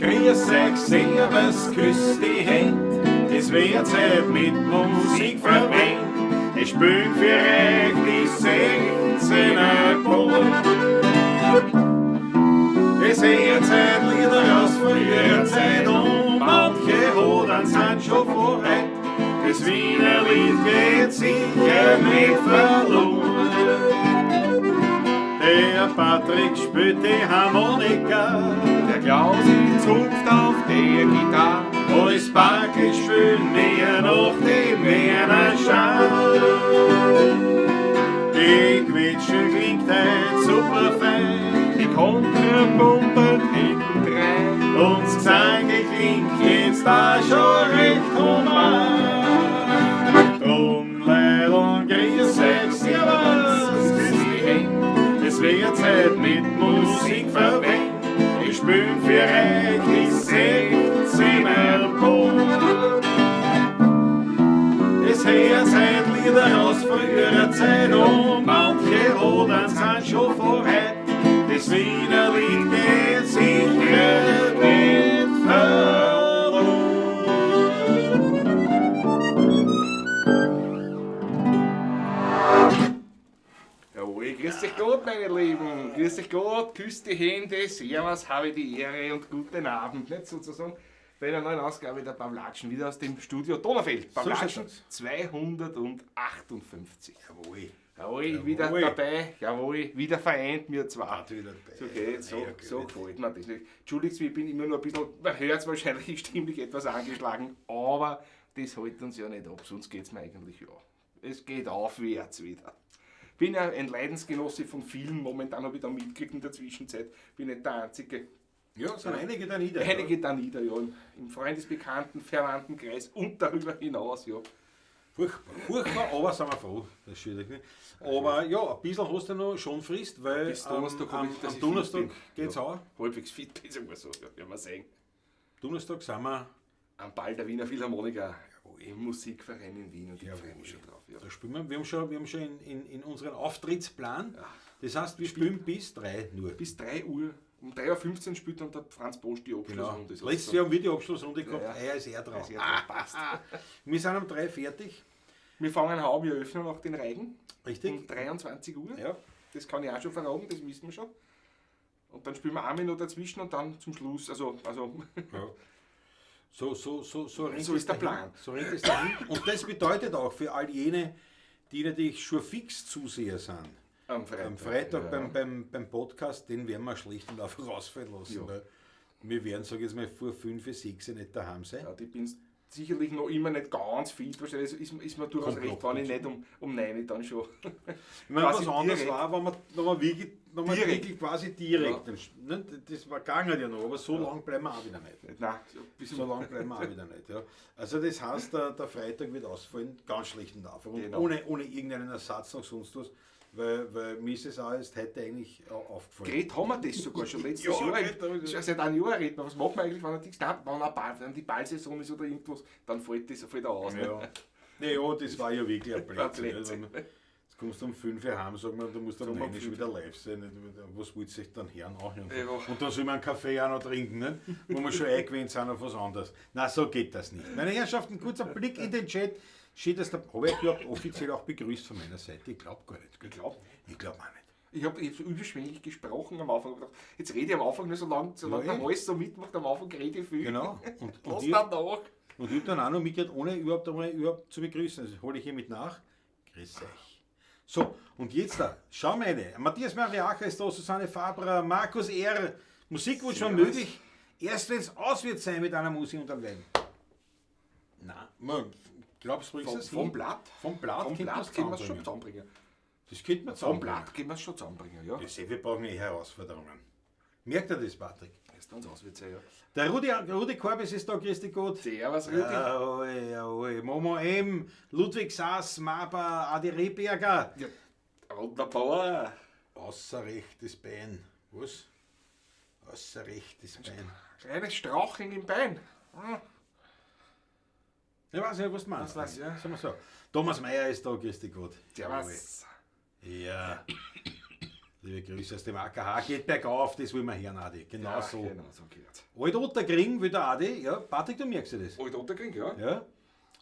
Grüß euch, servus, küsst die Hände, es wird Zeit mit Musik verwendet. Ich spiel für euch die 16er Bund. Es hört Zeit Lieder aus früher Zeit und manche Hodern sind schon vorweit. Das Wiener Lied geht sicher nicht verloren. Der Patrick spielt die Harmonika, der Klausi zupft auf der Gitarre. Als Backe spielen wir noch den Wiener Schal. Die Quetsche klingt halt super fein, die Kontrapumpe hinten rein. Und das Gesange klingt jetzt da schon recht human. Drum leid und grüß euch, servus, küss die Hände, es wird Zeit mit Musik verwendet. Ich spiel für euch die 16er Bund. Es hört Zeit Lieder aus früherer Zeit und manche Hodern sind schon vorweit. Das Wiener Lied geht sicher nicht verloren. Jawohl, grüß dich Gott, meine Lieben. Grüß dich Gott, küsst die Hände, servus, habe die Ehre und guten Abend. Nicht sozusagen bei einer neuen Ausgabe der Pavlatschen, wieder aus dem Studio Donaufeld. Pavlatschen 258. Jawohl. Jawohl, wieder dabei, jawohl, wieder vereint, wir zwei. Wieder So geht's, so gefällt mir das. Entschuldigt, ich bin immer noch ein bisschen, man hört es wahrscheinlich stimmlich etwas angeschlagen, aber das hält uns ja nicht ab, sonst geht's mir eigentlich ja. Es geht aufwärts wieder. Bin ja ein Leidensgenosse von vielen, momentan habe ich da mitgekriegt in der Zwischenzeit, bin nicht der Einzige. Ja, sind einige da nieder. Einige da nieder, ja, im Freundesbekannten, Verwandtenkreis und darüber hinaus, ja. Furchtbar, aber sind wir froh. Das ist schwierig, nicht? Aber ja, ein bisschen hast du noch schon Frist, weil Bis Donnerstag am Donnerstag geht es auch. Halbwegs fit bin, sagen wir so, ja, werden wir sehen. Donnerstag sind wir. Am Ball der Wiener Philharmoniker im Musikverein in Wien und ich freue mich schon drauf. Ja. Da spielen wir. Wir haben schon in unseren Auftrittsplan. Das heißt, wir spielen bis 3 nur. Bis 3 Uhr. Um 3.15 Uhr spielt dann der Franz Bosch die Abschlussrunde. Genau. Letztes Jahr haben wir die Abschlussrunde gehabt. Ja. Ist er drauf. Passt. Wir sind um 3 fertig. Wir fangen an, wir öffnen auch den Reigen. Richtig. Um 23 Uhr. Ja. Das kann ich auch schon verraten, das wissen wir schon. Und dann spielen wir einmal noch dazwischen und dann zum Schluss. Ja. So ist der Plan. So rennt es dahin. Und das bedeutet auch für all jene, die natürlich schon fix Zuseher sind. Am Freitag ja. beim Podcast, den werden wir schlicht und einfach rausfallen lassen. Ja. Weil wir werden, sage ich jetzt mal, vor 5, 6 nicht daheim sein. Ja, ich bin sicherlich noch immer nicht ganz fit. Wahrscheinlich ist mir durchaus recht, wenn ich nicht um 9 dann schon. Ich meine, was quasi anderes direkt. war, wenn man wirklich quasi direkt. Ja. Ne, das war gegangen ja noch, aber so lange bleiben wir auch wieder nicht. Nein, So lange bleiben wir auch wieder nicht. Ja. Also das heißt, der Freitag wird ausfallen, ganz schlicht und einfach. Und Genau. ohne irgendeinen Ersatz noch sonst was. Weil mir ist es auch erst heute eigentlich aufgefallen. Geredet haben wir das sogar schon letztes Ja, Jahr. geredet. Seit einem Jahr reden wir. Was machen wir eigentlich, wenn die Ballsaison ist oder irgendwas, dann fällt das wieder aus. Ja. Ja, das war ja wirklich ein Blödsinn. Blödsinn. Jetzt kommst du um 5 Uhr heim, sagen wir, und du musst dann um Um 9 Uhr schon wieder live sein. Was willst du sich dann hören? Ja. Und dann soll man einen Kaffee auch noch trinken, ne? Wo wir schon eingewöhnt sind auf was anderes. Nein, so geht das nicht. Meine Herrschaften, kurzer Blick in den Chat. Schön, dass habe ich überhaupt offiziell auch begrüßt von meiner Seite. Ich glaube gar nicht. Ich glaube auch nicht. Ich habe so überschwänglich gesprochen am Anfang. Jetzt rede ich am Anfang nur so lange der Hals so mitmacht, am Anfang rede ich viel. Genau. Lass dann nach. Und ich habe dann auch noch mitgehört, ohne überhaupt zu begrüßen. Also hole ich hiermit nach. Grüß euch. So, und jetzt da. Schau mal eine. Matthias Mariacha ist da, Susanne Fabra, Markus R. Musikwunsch war möglich. Erst wenn es aus wird sein mit einer Musik und einem Wein. Nein, glaubst du, ist es Vom Blatt? Vom Blatt können wir es schon zusammenbringen. Das könnte man Vom Blatt können wir es schon zusammenbringen, ja. Wir brauchen Herausforderungen. Merkt ihr das, Patrick? Erst dann aus wird es ja. Der Rudi Korbis ist da, grüß dich Gott. Servus, Rudi. Jawohl. Momo M, Ludwig Sass, Maba, Adi Rehberger. Ja, Roter Bauer. Außer rechtes Bein. Was? Außer rechtes Bein. Kleines Straucheln im Bein. Hm. Ich weiß nicht, was du meinst. Das weiß ich, ja. Sagen wir so. Thomas Mayer ist da, grüß dich Gott. Servus. Ja. Liebe Grüße aus dem AKH, geht bergauf, das will man hören, Adi. Genau so. Genau, so geht's. Alt Otterkring, wie der Adi, ja, Patrick, du merkst ja das. Alt Otterkring, ja. Ja.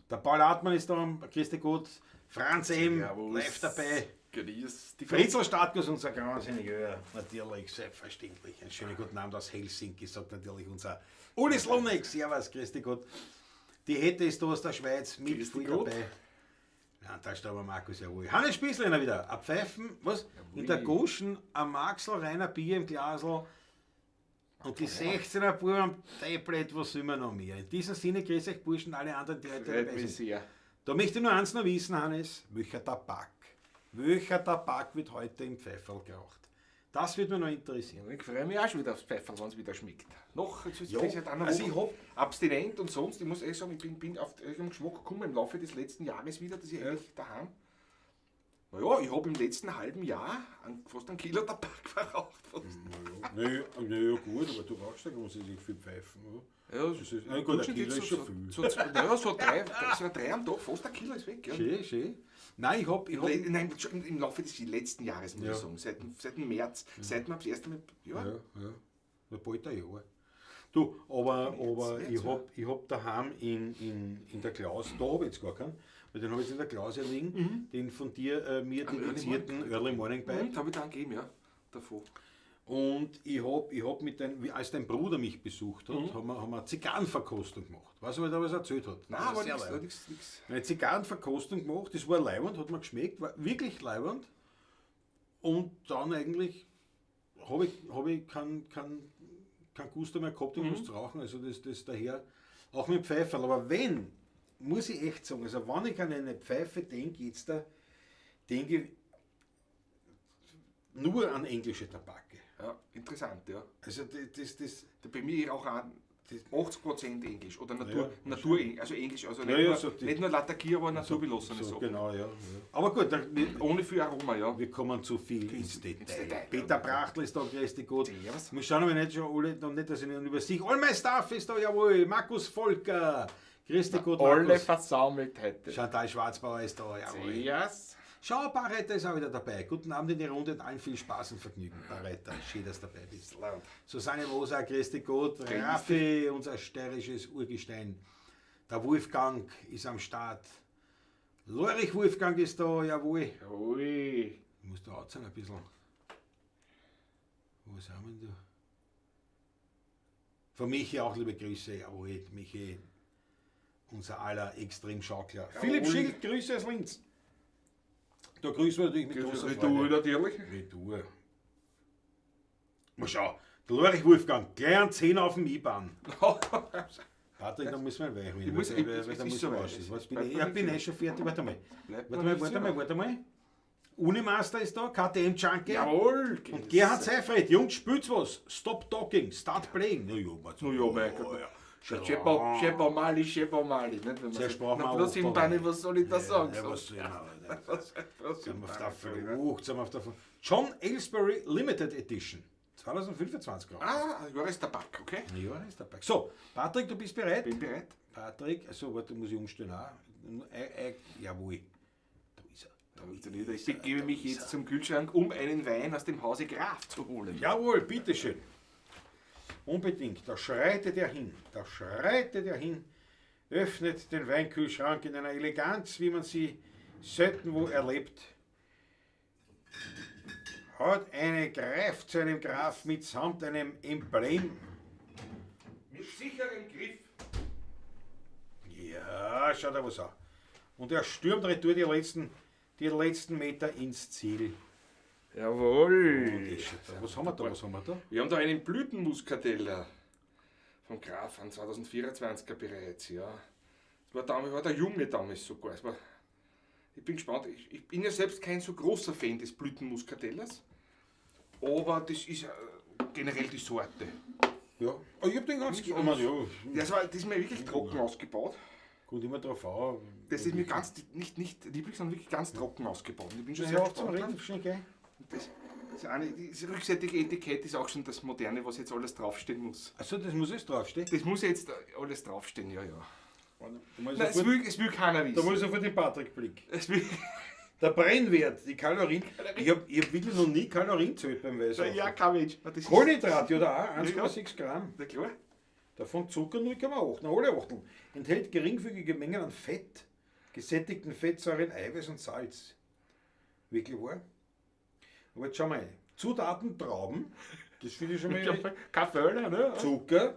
Der Paul Hartmann ist da, Christi Gott, Franz M. Servus. live dabei. Grüß die Fritzl Stadtgus, unser Grauensingenieur, natürlich, selbstverständlich. Einen schönen guten Abend aus Helsinki, sagt natürlich unser Uli Slonek. Servus, Christi Gott. Die Hette ist da aus der Schweiz mit Grüß viel dich Gott. dabei. Ja, da ist aber Markus ja wohl. Hannes Spießleiner wieder, abpfeifen, was? Jawohl. In der Goschen am Maxl, reiner Bier im Glasl. Und die 16er Buben am Tablet, was will man noch mehr? In diesem Sinne, grüß euch Burschen, alle anderen, die heute Freut dabei mich sind. sehr. Da möchte ich nur eins noch wissen, Hannes. Welcher Tabak? Welcher Tabak wird heute im Pfefferl geraucht? Das würde mich noch interessieren. Ich freue mich auch schon wieder aufs Pfeffer, wenn es wieder schmeckt. Noch, jetzt ist Ja, seit einer also Woche ich hab- abstinent und sonst, ich muss ehrlich sagen, ich bin auf den Geschmack gekommen im Laufe des letzten Jahres wieder, dass ich eigentlich daheim. Naja, ich habe im letzten halben Jahr fast einen Kilo Tabak verraucht. Fast. Naja, gut, aber du rauchst ja grundsätzlich viel Pfeifen. Oder? Ja, Das ist, gut, ein Kilo ist schon viel. So drei am Tag, fast ein Kilo ist weg. Ja. Schön, schön. Nein, ich hab Nein, schon im Laufe des letzten Jahres, muss Ja. ich sagen. Seit dem März, seit wir das erste Mal. Ja, ja, bald ein Jahr. Du, aber Jetzt, ich hab daheim in der Klaus, da habe ich jetzt gar keinen, weil den habe ich jetzt in der Klaus hier liegen, den von dir mir Am dedizierten Early Morning Bite. und habe ich dann gegeben, ja, davon. Und ich hab mit als dein Bruder mich besucht hat, haben wir eine Zigarrenverkostung gemacht. Weißt du, was er was erzählt hat? Nein, Das war aber sehr nichts, leibend. nichts. Eine Zigarrenverkostung gemacht, das war leibend, hat mir geschmeckt, war wirklich leibend. Und dann eigentlich habe ich kein Gusto mehr gehabt, um was zu rauchen. Also das daher auch mit Pfeiferl. Aber wenn, muss ich echt sagen, also wenn ich an eine Pfeife denke, jetzt da, denke ich nur an englische Tabake. Ja, interessant, ja. Also das Bei mir auch an 80% Englisch oder Ja, Natur also Englisch, also Ja, nicht, ja, nur, so die- nicht nur Latakier, aber naturbelassene so, Sachen. genau, ja. Aber gut, Ohne viel Aroma, ja. wir kommen zu viel ins Detail, Detail. Peter Brachtl ist da, grüß dich Gott. Servus. Wir schauen aber nicht schon alle, noch nicht, dass ich nicht über sich. All my stuff ist da, jawohl. Markus Volker, grüß dich Gott, Alle Markus. versammelt heute. Chantal Schwarzbauer ist da, jawohl. Yes. Schau, Barretter ist auch wieder dabei. Guten Abend in die Runde und allen viel Spaß und Vergnügen. Barretter, schön, dass du dabei bist. Susanne Moser, grüß dich Gott. Raffi, unser steirisches Urgestein. Der Wolfgang ist am Start. Lorich Wolfgang ist da, jawohl. Ui. Ich muss da sein ein bisschen. Wo sind wir denn da? Von Michi auch liebe Grüße, jawohl. Michi, unser aller Extremschaukler. Philipp Schild, Grüße aus Linz. Da grüßen wir natürlich mit großer Retour Freude. natürlich. Retour. Mal schau, der Lorich Wolfgang, gleich ein 10 auf dem IBAN. Patrick, da müssen wir weich Ich muss- ich- weil es da ist muss so ich weit. was. Was Es bin bleibt ich? noch Ich bin nicht eh schon fertig, warte mal. Bleibt Warte noch mal, nichts warte mal. Unimaster ist da, KTM Junkie. Jawohl. Und Gerhard Seifried, Jungs, spielt's was. Stop talking, start playing. Na ja, Mein Gott. Schepper Mali. Nicht, wenn man Zuerst sagt, brauchen wir na, auch bloß im Operei. Beine, was soll ich da sagen? Ja, was soll ich noch? Was Sind wir auf der Flucht, sind wir auf der Flucht. John Aylesbury Limited Edition. 2025 Grad. Ah, Jahrestabak, okay. Ja, ist dabei. So, Patrick, du bist bereit? Bin bereit. Patrick, also warte, muss ich umstellen auch. Jawohl. Da ist er. Ich begebe mich jetzt zum Kühlschrank, um einen Wein aus dem Hause Graf zu holen. Jawohl, bitteschön. Unbedingt. Da schreitet er hin. Da schreitet er hin. Öffnet den Weinkühlschrank in einer Eleganz, wie man sie selten wo erlebt. Greift zu einem Graf mitsamt einem Emblem. Mit sicherem Griff. Ja, schaut er was an. Und er stürmt retour die letzten Meter ins Ziel. Jawohl. Was haben wir da? Was haben wir da? Wir haben da einen Blütenmuskateller vom Graf an 2024er bereits, ja. Das war der Junge damals sogar. Ich bin gespannt. Ich bin ja selbst kein so großer Fan des Blütenmuskatellers, aber das ist generell die Sorte. Ja. Oh, ich hab den ganz Ja, das ist mir wirklich trocken ausgebaut. Gut, immer drauf an. Das ist mir ganz, nicht lieblich, sondern wirklich ganz trocken ausgebaut. Ich bin schon Ja, sehr auf zum gespannt. Reden, schnell, gell? Das rückseitige Etikett ist auch schon das Moderne, was jetzt alles draufstehen muss. Achso, das muss jetzt draufstehen. Das muss jetzt alles draufstehen, ja. Da muss Nein, es will keiner da wissen. muss ich auf den Patrick blicken. Es will, Der Brennwert, die Kalorien. Ich hab wirklich noch nie Kalorien gezählt beim Weißwaffeln. Ja, kein Mensch. Das ist- Kohlenhydrate oder auch Ja. 1,6 Gramm. Na klar. Davon Zucker 0,8. Na, alle Achtel. Enthält geringfügige Mengen an Fett, gesättigten Fettsäuren, Eiweiß und Salz. Wirklich wahr? Aber jetzt schauen wir rein. Zutaten Trauben. Das finde ich schon mal. Kaffee, ne?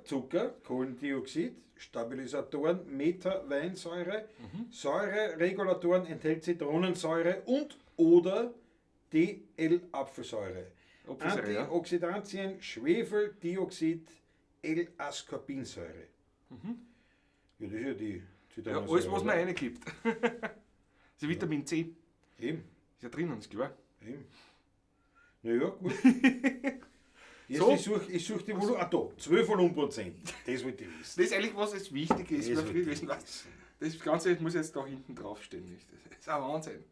Zucker, Kohlendioxid, Stabilisatoren, Metaweinsäure, Säureregulatoren, enthält Zitronensäure und oder DL-Apfelsäure. Apfelsäure, ja. Antioxidantien, Schwefeldioxid, L-Ascorbinsäure. Ja, das ist ja die Ja, Zitronensäure. alles, was man oder? reinkippt. Das ist Vitamin C. Eben, Ist ja drinnen, ist klar. eben. Naja, gut. Jetzt, So. ich suche die Volumen. Ah, da, 12 Volumenprozent. Das wollte ich wissen. Das ist eigentlich, was jetzt wichtig ist. Das Weil wollte viel ich wissen, was- wissen. das Ganze muss jetzt da hinten draufstehen. Nicht? Das ist ein Wahnsinn.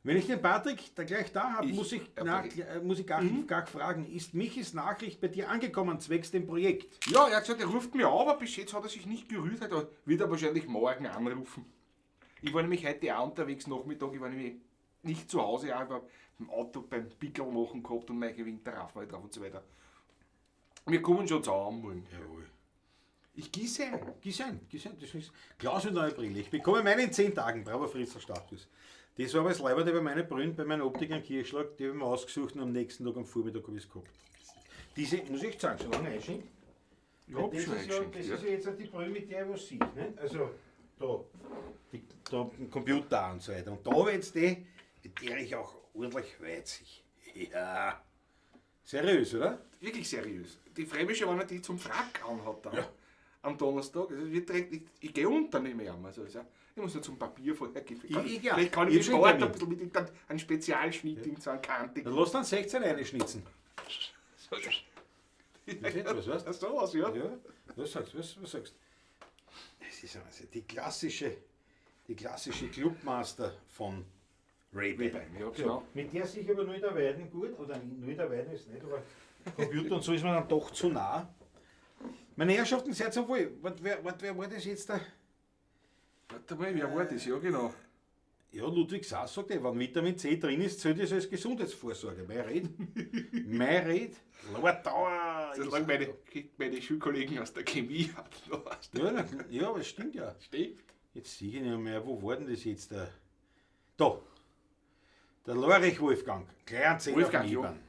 Wenn ich den Patrick da gleich da habe, Ich- muss ich, ja, muss ich gar fragen, ist Michis Nachricht bei dir angekommen zwecks dem Projekt? Ja, er hat gesagt, er ruft mich an, aber bis jetzt hat er sich nicht gerührt. Er wird er wahrscheinlich morgen anrufen. Ich war nämlich heute auch unterwegs Nachmittag. Ich war nämlich nicht zu Hause, ich war im Auto beim Pickel machen gehabt und mein Gewinn darauf mal drauf und so weiter. Wir kommen schon zusammen morgen. Jawohl. Ich gieße ein. Gieß ein. Das ist Klaus und neue Brille. Ich bekomme meine in 10 Tagen. Bravo Fritzl Status. Das war aber das Leiberte bei meinen Brillen, bei meiner Optik am Kirchschlag, die habe ich mir ausgesucht und am nächsten Tag am Vormittag habe ich es gehabt. Diese, muss ich sagen, schon lange einschenken. Ich hab das schon ist ja, eingeschenkt. das Ja. ist ja jetzt auch die Brille, mit der ich was sehe. Ne? Also da ein Computer und so weiter. Und da habe ich jetzt die, mit der ich auch ordentlich weizig. Ja. Seriös, oder? Wirklich seriös. Die Främische war nicht die zum Frack anhat dann. Am Donnerstag. Also wir trägt, ich gehe unter nicht mehr. Also, ich muss ja zum Papier vorher gehen. Ja. Vielleicht kann Ich ich hab mich schon starten, ein Termin. bisschen mit einem Spezialschnitt in so einer Kante. Dann lass dann 16 reinschnitzen. So, Was weißt du? so was, ja. Ja, was sagst du? Was sagst du? Es ist also die klassische Clubmaster von Ray-Ban. Ray-Ban, ja, genau. Mit der sich aber nur der Weiden gut, oder nur der Weiden ist nicht, aber Computer und so ist man dann doch zu nah. Meine Herrschaften, seid ihr wohl. Wer war das jetzt da? Warte mal, wer war das? Ja, genau. Ja, Ludwig Sass sagt, wenn Vitamin C drin ist, zählt das als Gesundheitsvorsorge. Mein Red. Mein Red. Lord Dauer. Solange meine Schulkollegen aus der Chemie hatten. noch was. Ja, aber es stimmt ja. Stimmt. Jetzt sehe ich nicht mehr, wo war denn das jetzt? Da. Der Lorich Wolfgang. Klein 10 Wolfgang, auf ja. Iban.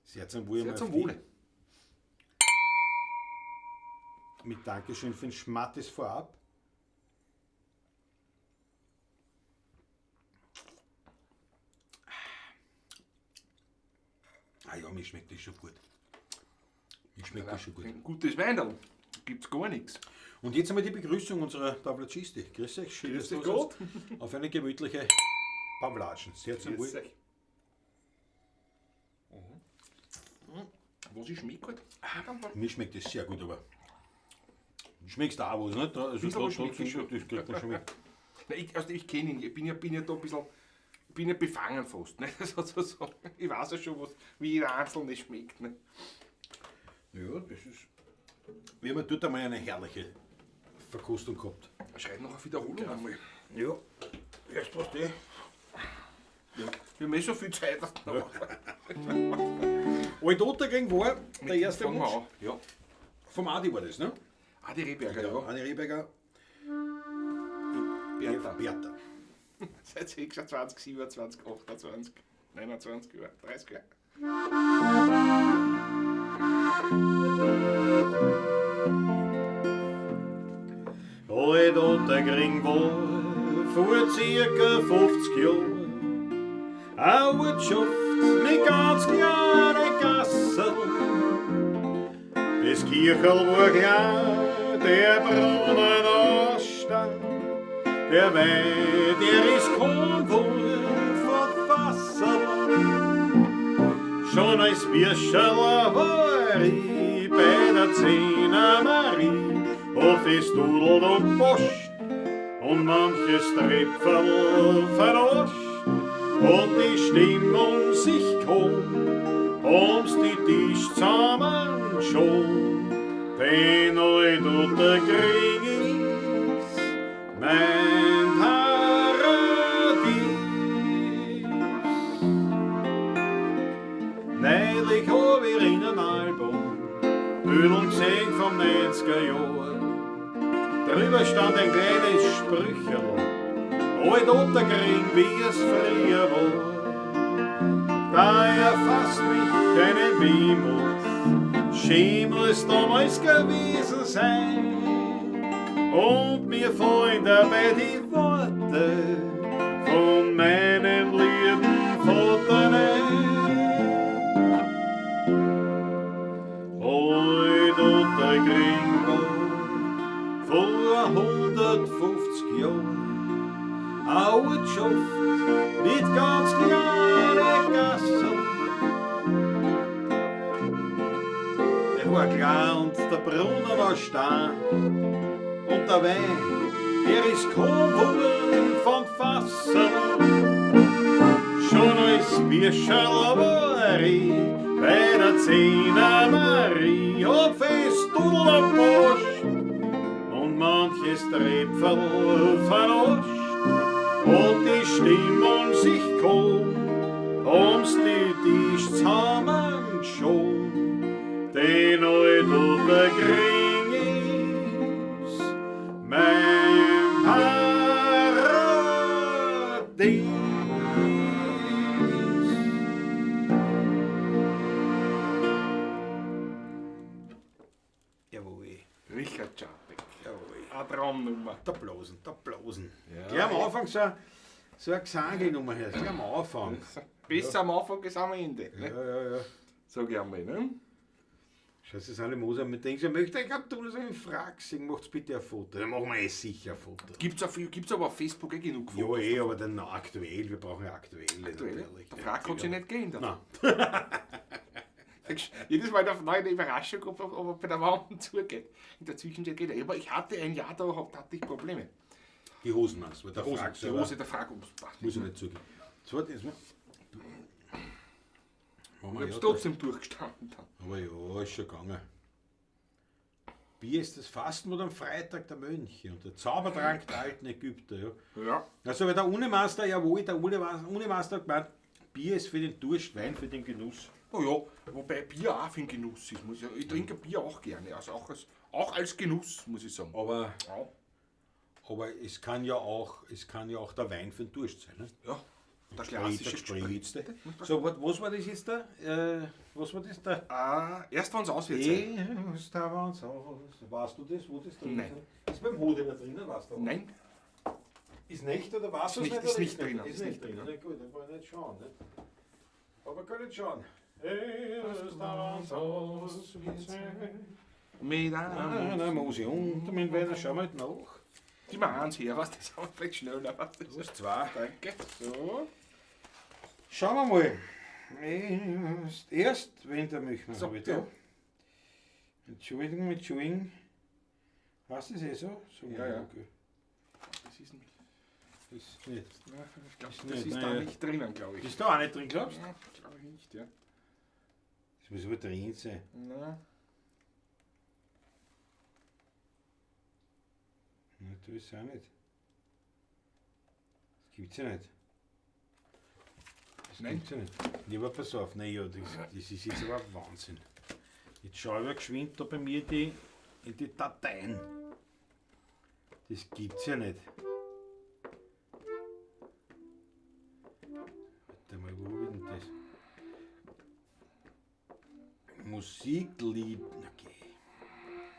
Sehr zum Wohle. Sehr mal zum auf die- Wohle. Mit Dankeschön für den Schmattes vorab. Ah ja, mir schmeckt das schon gut. Mir schmeckt das schon gut. Ein gutes Weinl. Gibt's gar nichts. Und jetzt einmal die Begrüßung unserer Tablacisti. Grüß euch, schön, Grüß dass dich ihr Gott. seid. Auf eine gemütliche Pavlatschen. Sehr zum Wohl. Was ist schmeckt gut? Mir schmeckt das sehr gut, aber schmeckst du auch was, nicht? Also Bisschen da was schmeckt das schon. kriegt man schon mit. Nein, ich kenne ihn, ich bin ja da ein bisschen, ich bin ja befangen fast, ne? Sozusagen. Ich weiß ja schon, wie jeder Einzelne schmeckt. Ne? Ja, das ist. Wir haben dort einmal eine herrliche Verkostung gehabt. Schreit noch auf Wiederholung einmal. Ja, erst was die. Ja. Wir haben eh so viel Zeit. Alt-Otterkring war der erste Fangen wir Wunsch. an. Ja. Vom Adi war das, ne? Adi Rehberger, ja. Adi Rehberger. Bertha. Bertha. Seit 26, 27, 28, 29 Jahre, 30 Jahre. Alt-Otterkring war vor circa 50 Jahren eine Wirtschaft mit ganz kleinen Gassen. Das Kirchel war klein, der Brunnen anstand, der Wein, der ist kaum wohl von Wasser. Schon als Bierscherl war ich bei der Zehner Marie, auf es dudelt und Post und manches Trepferl vernascht und die Stimmung sich kaum ums die Tisch zusammen schon. Den Alt-Otterkring ist mein Paradies. Bödeln gesehen vom 90er Jahren. Drüber stand ein kleines Sprücherl, alt unterkriegen, wie es früher war. Da erfasst mich eine Wehmut, schön muss damals gewesen sein. Und mir fallen dabei die Worte von meinem lieben Vater ein. Alt unterkriegen war vor 150 Jahren eine Ortschaft mit ganz kleinen Gassen. Der war klar und der Brunnen war steil und der Wein, der ist kaum worden vom Fassen. Schon als Bierscherl war ich bei der Zehner Marie, hab Festl am Bosch und manches Trepferl vernascht. Und die Stimmung sich kaum ums die Tisch zusammengeschoben. Den alt unterkriegen ist mein Paradies. Jawohl, Richard Czapek. jawohl. Eine Traumnummer. Da bloßen, da bloßen. Ja. Gleich am Anfang so eine Gesangnummer her, gleich am Anfang. Besser am Anfang als am Ende. Ja, Ne? ja, ja. Sag ich einmal, ne? Scheiße, das alle Moser mit denken, möchte ich hab du so einen Frag singen, macht's bitte ein Foto. Dann machen wir sicher ein Foto. Gibt's aber auf Facebook genug Ja, Fotos. aber dann noch aktuell, wir brauchen ja aktuelle. Aktuell. natürlich. Der Frag hat sich nicht geändert. Nein. Jedes Mal eine neue Überraschung, ob er bei der Wand zugeht. In der Zwischenzeit geht er. Aber ich hatte ein Jahr, da hatte ich Probleme. Die Hosen aus, weil der Hose, Frag die selber Hose der Frag ums passt. muss ich nicht zugeben. Zweit ist mir. Ich hab's trotzdem durchgestanden dann. Aber ja, ist schon gegangen. Bier ist das Fasten am Freitag der Mönche und der Zaubertrank der alten Ägypter. Ja. Ja. Also, weil der Unemeister, jawohl, der Unemeister hat gemeint, Bier ist für den Durst, Wein für den Genuss. Oh ja, wobei Bier auch für den Genuss ist. Ich trinke Bier auch gerne. Also auch als Genuss, muss ich sagen. Aber, Ja. aber es kann ja auch der Wein für den Durst sein. Ne? Ja, der Der klassische Gespritzte. Gespritzte. So, was war das jetzt da? Was war das da? Erst wenn es auswärts sein. Da war's aus. Weißt du das, wo das drin Nein. ist? Ist beim Hodener drinnen, weißt du? Nein, Ist nicht oder warst du es Ist nicht? nicht- ist oder nicht drinnen, Ist ist nicht nicht drinnen. Na gut, dann wollen wir nicht schauen. Nicht? Aber kann nicht schauen. Erst da war's aus. mit Nein, muss ich unter meinen Wein, schauen wir halt nach. Die mal eins her, was das auch vielleicht schneller. Was das Du hast zwei. Danke. So. Schauen wir mal. Erst, wenn der Milchmann So, habe ich ja. da. Entschuldigung. Hast du das eh so? So Ja, ja. Okay. Das ist nicht. Ist nicht. Ja, ich glaube, Ist das nicht, ist nein, da ja. nicht drinnen, glaube ich. Ist da auch nicht drin, glaubst du? Ja, glaube ich nicht, ja. Das muss aber drin sein. Na, Nein, du ist auch nicht. Das gibt's ja nicht. Das Nein. gibt's ja nicht. Ja, aber pass auf, nein, ja, das ist jetzt aber Wahnsinn. Jetzt schaue ich mal geschwind da bei mir in die Dateien. Das gibt's ja nicht. Warte mal, wo wird denn das? Musiklied. Okay.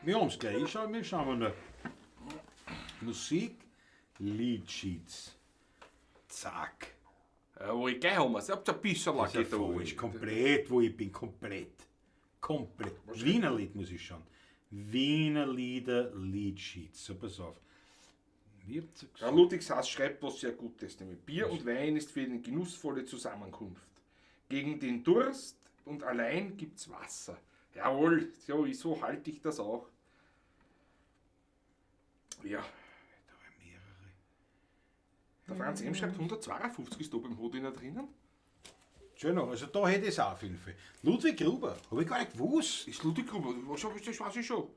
Wir haben es gleich, wir schauen mal. Musik, Liedsheets. Zack. wo ich gleich haben wir es. Habt ihr ein bisschen Das ist ja geht da falsch. Komplett, wo ich bin. Komplett. Wiener Lied muss ich schauen. Wiener Lieder, Liedsheets. So, pass auf. Wie habt ihr Ja, gesagt? Ludwig Sass schreibt was sehr Gutes, nämlich Bier und Wein ist für eine genussvolle Zusammenkunft. Gegen den Durst und allein gibt's Wasser. Jawohl, so halte ich das auch. Ja, Da waren mehrere. der Franz M. schreibt 152 ist da beim Hodiner drinnen. Schön noch, also da hätte ich es auch viel. Ludwig Gruber, habe ich gar nicht gewusst. Ist Ludwig Gruber, das weiß ich schon.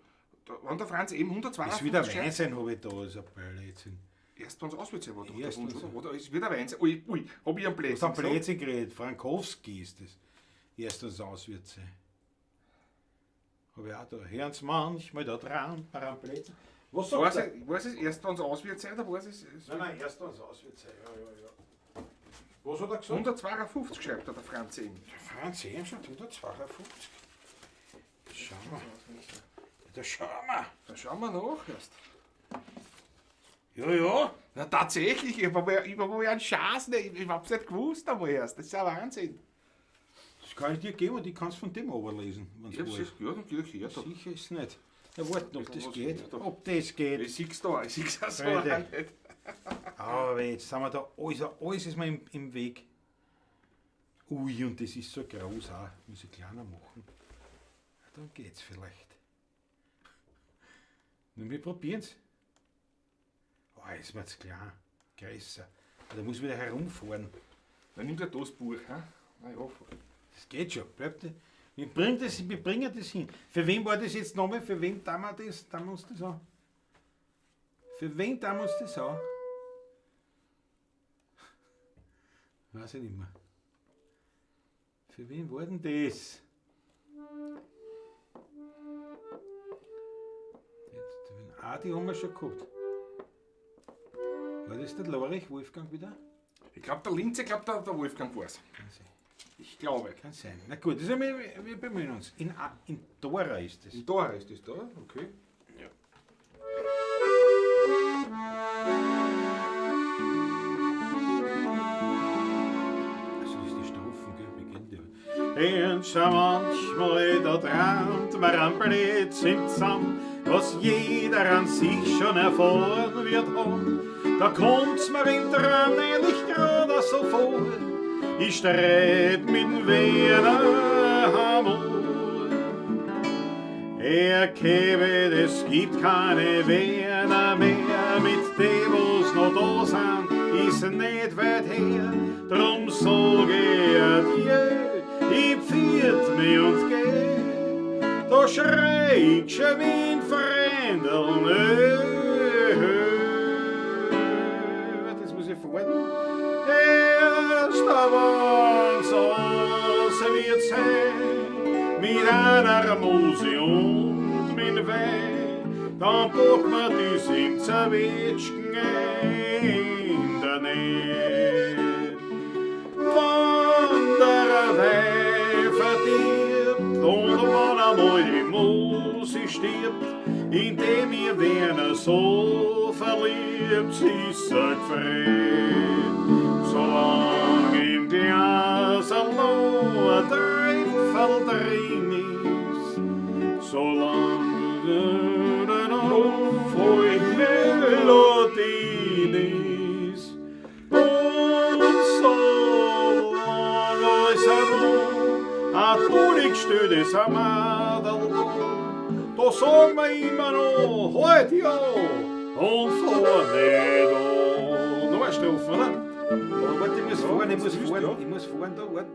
Wenn der Franz M. Ist 152 wieder schreibt, Wein sein, habe ich da als Appell jetzt. erst wenn es auswärts sein war, doch der Erst Wunsch, wenn's- oder? Ist wieder Wein sein. Ui, hab ich einen Du Blödsinn hast am gesagt? Blödsinn geredet, Frankowski ist das. Erst das Auswärts sein. Habe ich auch da. Hören Sie manchmal da dran, Paramplätze. Was Weiß sagt er? ich weiß es erst, wenn es aus wird sein, oder weiß es? Nein, erst wenn es aus wird sein. Ja. Was hat er gesagt? 152 schreibt der Franz eben. Der Franz schon 152. Schauen wir. Da schauen wir. Da schauen wir nach erst. Ja. Na tatsächlich, ich habe mal einen Schatz, ich hab's nicht gewusst aber erst. Das ist ja Wahnsinn. Das kann ich dir geben und ich kann es von dem überlesen, wenn Ja, es das ist gut, natürlich her. Sicher ist es nicht. Ja, warten, ob das was geht. ist da? Ob das geht. Ich sehe es da, ich sehe es auch so Freunde. auch nicht. Aber jetzt sind wir da, alles ist mir im Weg. Ui, und das ist so groß auch. Muss ich kleiner machen. Dann geht's vielleicht. Nun, wir probieren es. Oh, jetzt wird's klein. Größer. Da muss ich wieder herumfahren. Dann nimmt er das Buch, hä? Na ja, Das geht schon. Bleibt. Wir bringen das hin. Für wen war das jetzt nochmal? Für wen tun wir das? Tun wir uns das an? Für wen tun wir uns das an? Weiß ich nicht mehr. Für wen war denn das? Die haben wir schon gehabt. War das der Lorich, Wolfgang wieder? ich glaube, der Linze, der Wolfgang war es. Kann sein. Ich glaube. Kann sein. Na gut, das wir bemühen uns. In Dora ist das. Und da ist das da, okay. Also das ist die Strophen, gell? Wie geht der? Und schon manchmal da träumt man am Blödsinn zusammen, was jeder an sich schon erfahren wird haben. Da kommt's mir im Traum nämlich gerade so vor, ich streit mit dem Wiener Hammer. Er käme, es gibt keine Wiener mehr, mit dem, was noch da sind, ist nicht weit her. Drum sag ich adieu, ich pfiat mich und geh, da schrei ich schon wie ein Fremder. Das muss ich fahren. Erst aber so wird sein, mit einer Muse und mit Wein, dann pack man das im Zerwetschgen in der Nähe. Wenn der Wein verdirbt und wenn einmal die Muse stirbt, indem ihr Werner so verliebt, sie sagt Fred, solang im Glas noch ein Dreifall drin ist, solang noch voll Melodien ist, und solang als ein Tuligstüdes am Adel da sagen wir immer noch, halt ja und vorne da. Noch eine Strophe, oder? Aber warte, ich muss fahren, da, warte.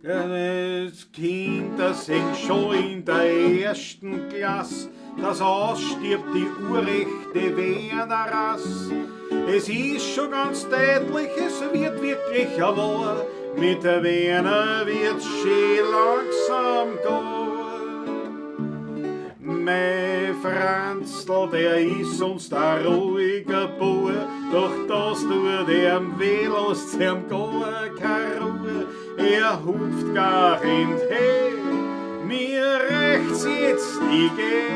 Das Kind, das singt schon in der ersten Klasse, das ausstirbt die urrechte Werner-Rass. Es ist schon ganz deutlich, es wird wirklich wahr, mit der Werner wird's schön langsam gehen. Mein Franzl, der ist sonst ein ruhiger Bauer, doch das tut dem weh, lasst ihm gar keine Ruhe. Er hupft gar hinter, mir rechts jetzt ich geh,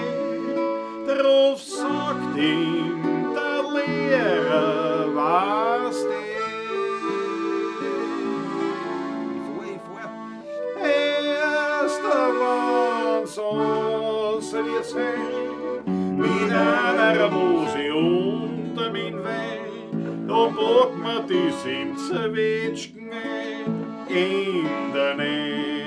drauf sagt ihm der Lehrer, was ich fahr. Erst der Wahnsinn wird sein, mit einer Muse und mit Wein, da pack man das im Zerwetschgen in der Nähe.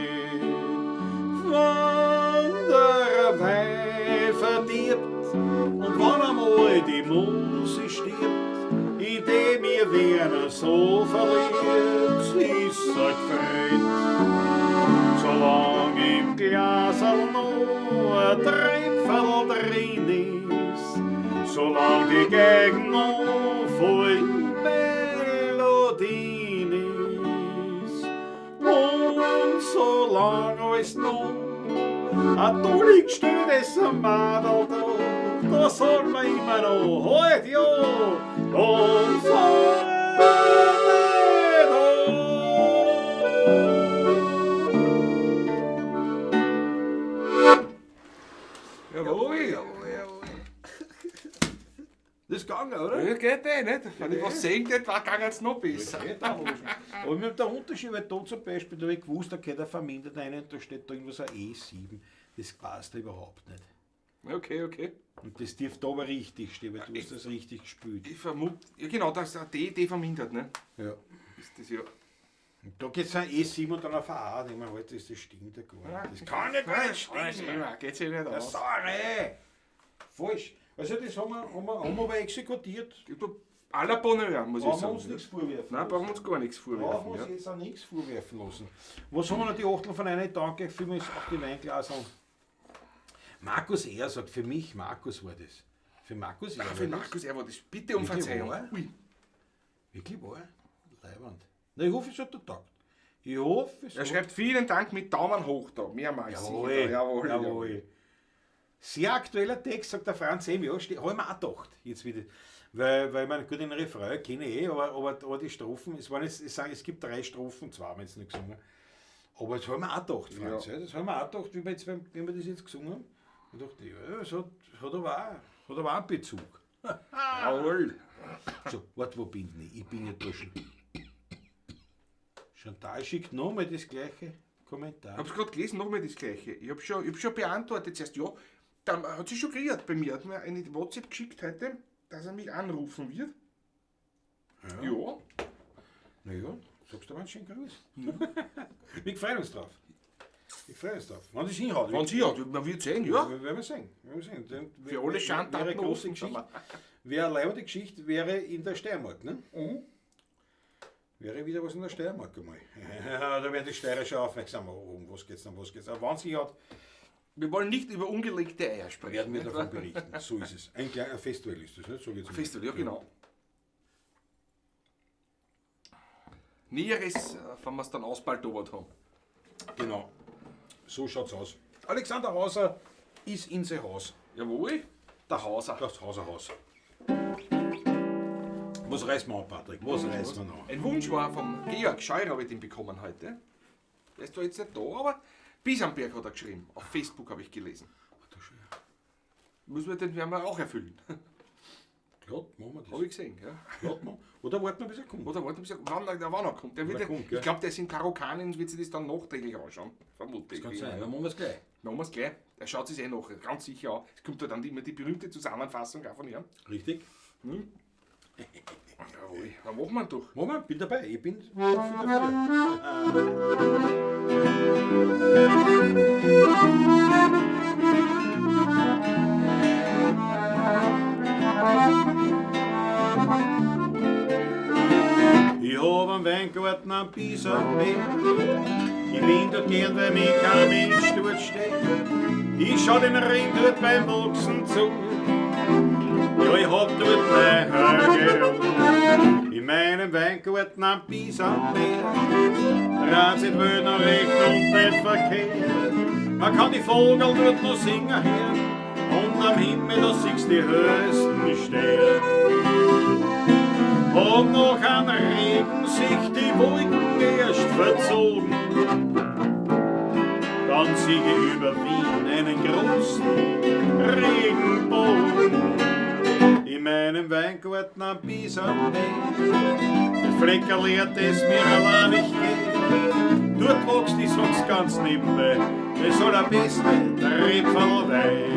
Wenn der Wein verdirbt und wenn einmal die Muse stirbt, indem ihr Werner so verliebt, ist sagt Fred, solang im Glas noch ein Treibfall drin ist, solang die Gegend noch voll Melodien ist, und solang es noch ein Tulig steht es am Madel da soll man immer noch heute ja und Jawohl. Das ist gegangen, oder? Ja, geht eh, nicht? Wenn ich was sehen hätte, war es noch besser. Aber mit der Unterschied, weil da zum Beispiel, da habe ich gewusst, da geht er vermindert rein und da steht da irgendwas ein E7. Das passt da überhaupt nicht. Okay, okay. Und das dürfte aber richtig stehen, weil du hast das richtig gespielt. Ich vermute, ja genau, das ist D vermindert, ne? Ja. Ist das ja. Und da geht es ein E7 und dann auf ein A. Ich meine, halt, das stimmt ja gar nicht. Das kann ja gar nicht stimmen. Geht sich nicht Das aus. Sache! Falsch. Also das haben wir aber exekutiert. À la Bonheur, muss ich Brauchen wir uns sagen. nichts vorwerfen. Nein, brauchen wir uns gar nichts Brauchen wir vorwerfen. uns Ja. jetzt auch nichts vorwerfen lassen. Was haben wir noch die Achtel von einer Danke? Für mich auch die Weinglaser. Markus R. sagt, für mich Markus war das. Für Markus R. Für Markus, er war das. Bitte um Wirklich Verzeihung. wahr? Ui. Wirklich wahr? Leibend. Na, ich hoffe, es hat taugt. Ich hoffe, es Er hat. schreibt vielen Dank mit Daumen hoch da. Mehrmals. Jawohl, sicher da. Jawohl. jawohl. Sehr aktueller Text, sagt der Franz Hem, ja, habe ich mir auch gedacht. Jetzt wieder. Weil man gut den Refrain kenne ich aber die Strophen, es gibt 3 Strophen, 2 haben wir jetzt nicht gesungen. Aber das haben wir auch gedacht, Franz. Ja. Das haben wir auch gedacht, wenn wir das jetzt gesungen haben. Ich dachte, ja, das hat aber auch einen Bezug. Jawohl. So, warte, wo bin ich? Ich bin ja da schon. Chantal schickt nochmal das gleiche Kommentar. Ich habe es gerade gelesen, nochmal das Gleiche. Ich habe schon beantwortet zuerst, ja. Dann hat sie schon geredet bei mir. Hat mir eine WhatsApp geschickt heute, dass er mich anrufen wird. Ja. Naja, sagst du mal einen schönen Gruß. Wir freuen uns drauf. Wenn es hinhaut. Wenn sie hat, man wird sehen, ja. Wir werden sehen. Für alle Schandtaten Wäre große offen, Geschichte. Wäre eine leibende Geschichte, wäre in der Steiermark. Ne? Wäre wieder was in der Steiermark einmal. Da werden die Steirische aufmerksam. Was geht's dann? Aber wenn sie hat, Wir wollen nicht über ungelegte Eier sprechen. werden wir nicht davon wahr? berichten. So ist es. Ein kleiner Festival ist das, nicht? So geht's um. Festival, ja genau. Näheres, wenn wir es dann ausbaldobert haben. Genau. So schaut's aus. Alexander Hauser ist in sein Haus. Jawohl, der Hauser. Das Hauserhaus. Was reißen wir an, Patrick? Was reißen wir noch? Ein Wunsch war vom Georg Scheuer, habe ich den bekommen heute. Der ist zwar jetzt nicht da, aber Biesenberg hat er geschrieben. Auf Facebook habe ich gelesen. Den werden wir auch erfüllen. Glatt, machen wir das. Habe ich gesehen, ja. Glatt, machen. Oder warten wir, bis er kommt. Oder warten, bis er, wann er noch kommt. Der wird, Wann er kommt, gell? ich glaube, der ist in Karokanien, wird sich das dann nachträglich anschauen. Vermutlich. Kann sein, dann machen wir es gleich. Machen wir es gleich. Er schaut sich nach, ganz sicher an. Es kommt dann immer die berühmte Zusammenfassung auch von ihm. Richtig? Jawohl, dann machen wir ihn doch. Machen wir, bin dabei. Ich bin dafür. Ich hab am Weingarten am Biesenberg. Ich bin dort gern, weil mich kein Mensch dort steht. Ich schau den Ring dort beim Wachsen zu. Ja, ich hab dort mein Hörgeruch. In meinem Weingarten am Biesenberg. Transit will noch recht und nicht verkehrt. Man kann die Vogel dort noch singen hören. Und am Himmel, da siehst die höchsten Sterne. Und nach einem Regen sich die Wolken erst verzogen. Dann sehe ich über Wien einen großen Regenbogen. In meinem Weingarten am Biesenberg. Der Flecker lehrt es mir allein nicht geht. Dort wächst, ich sag's ganz nebenbei, das soll der beste Rebfallwein.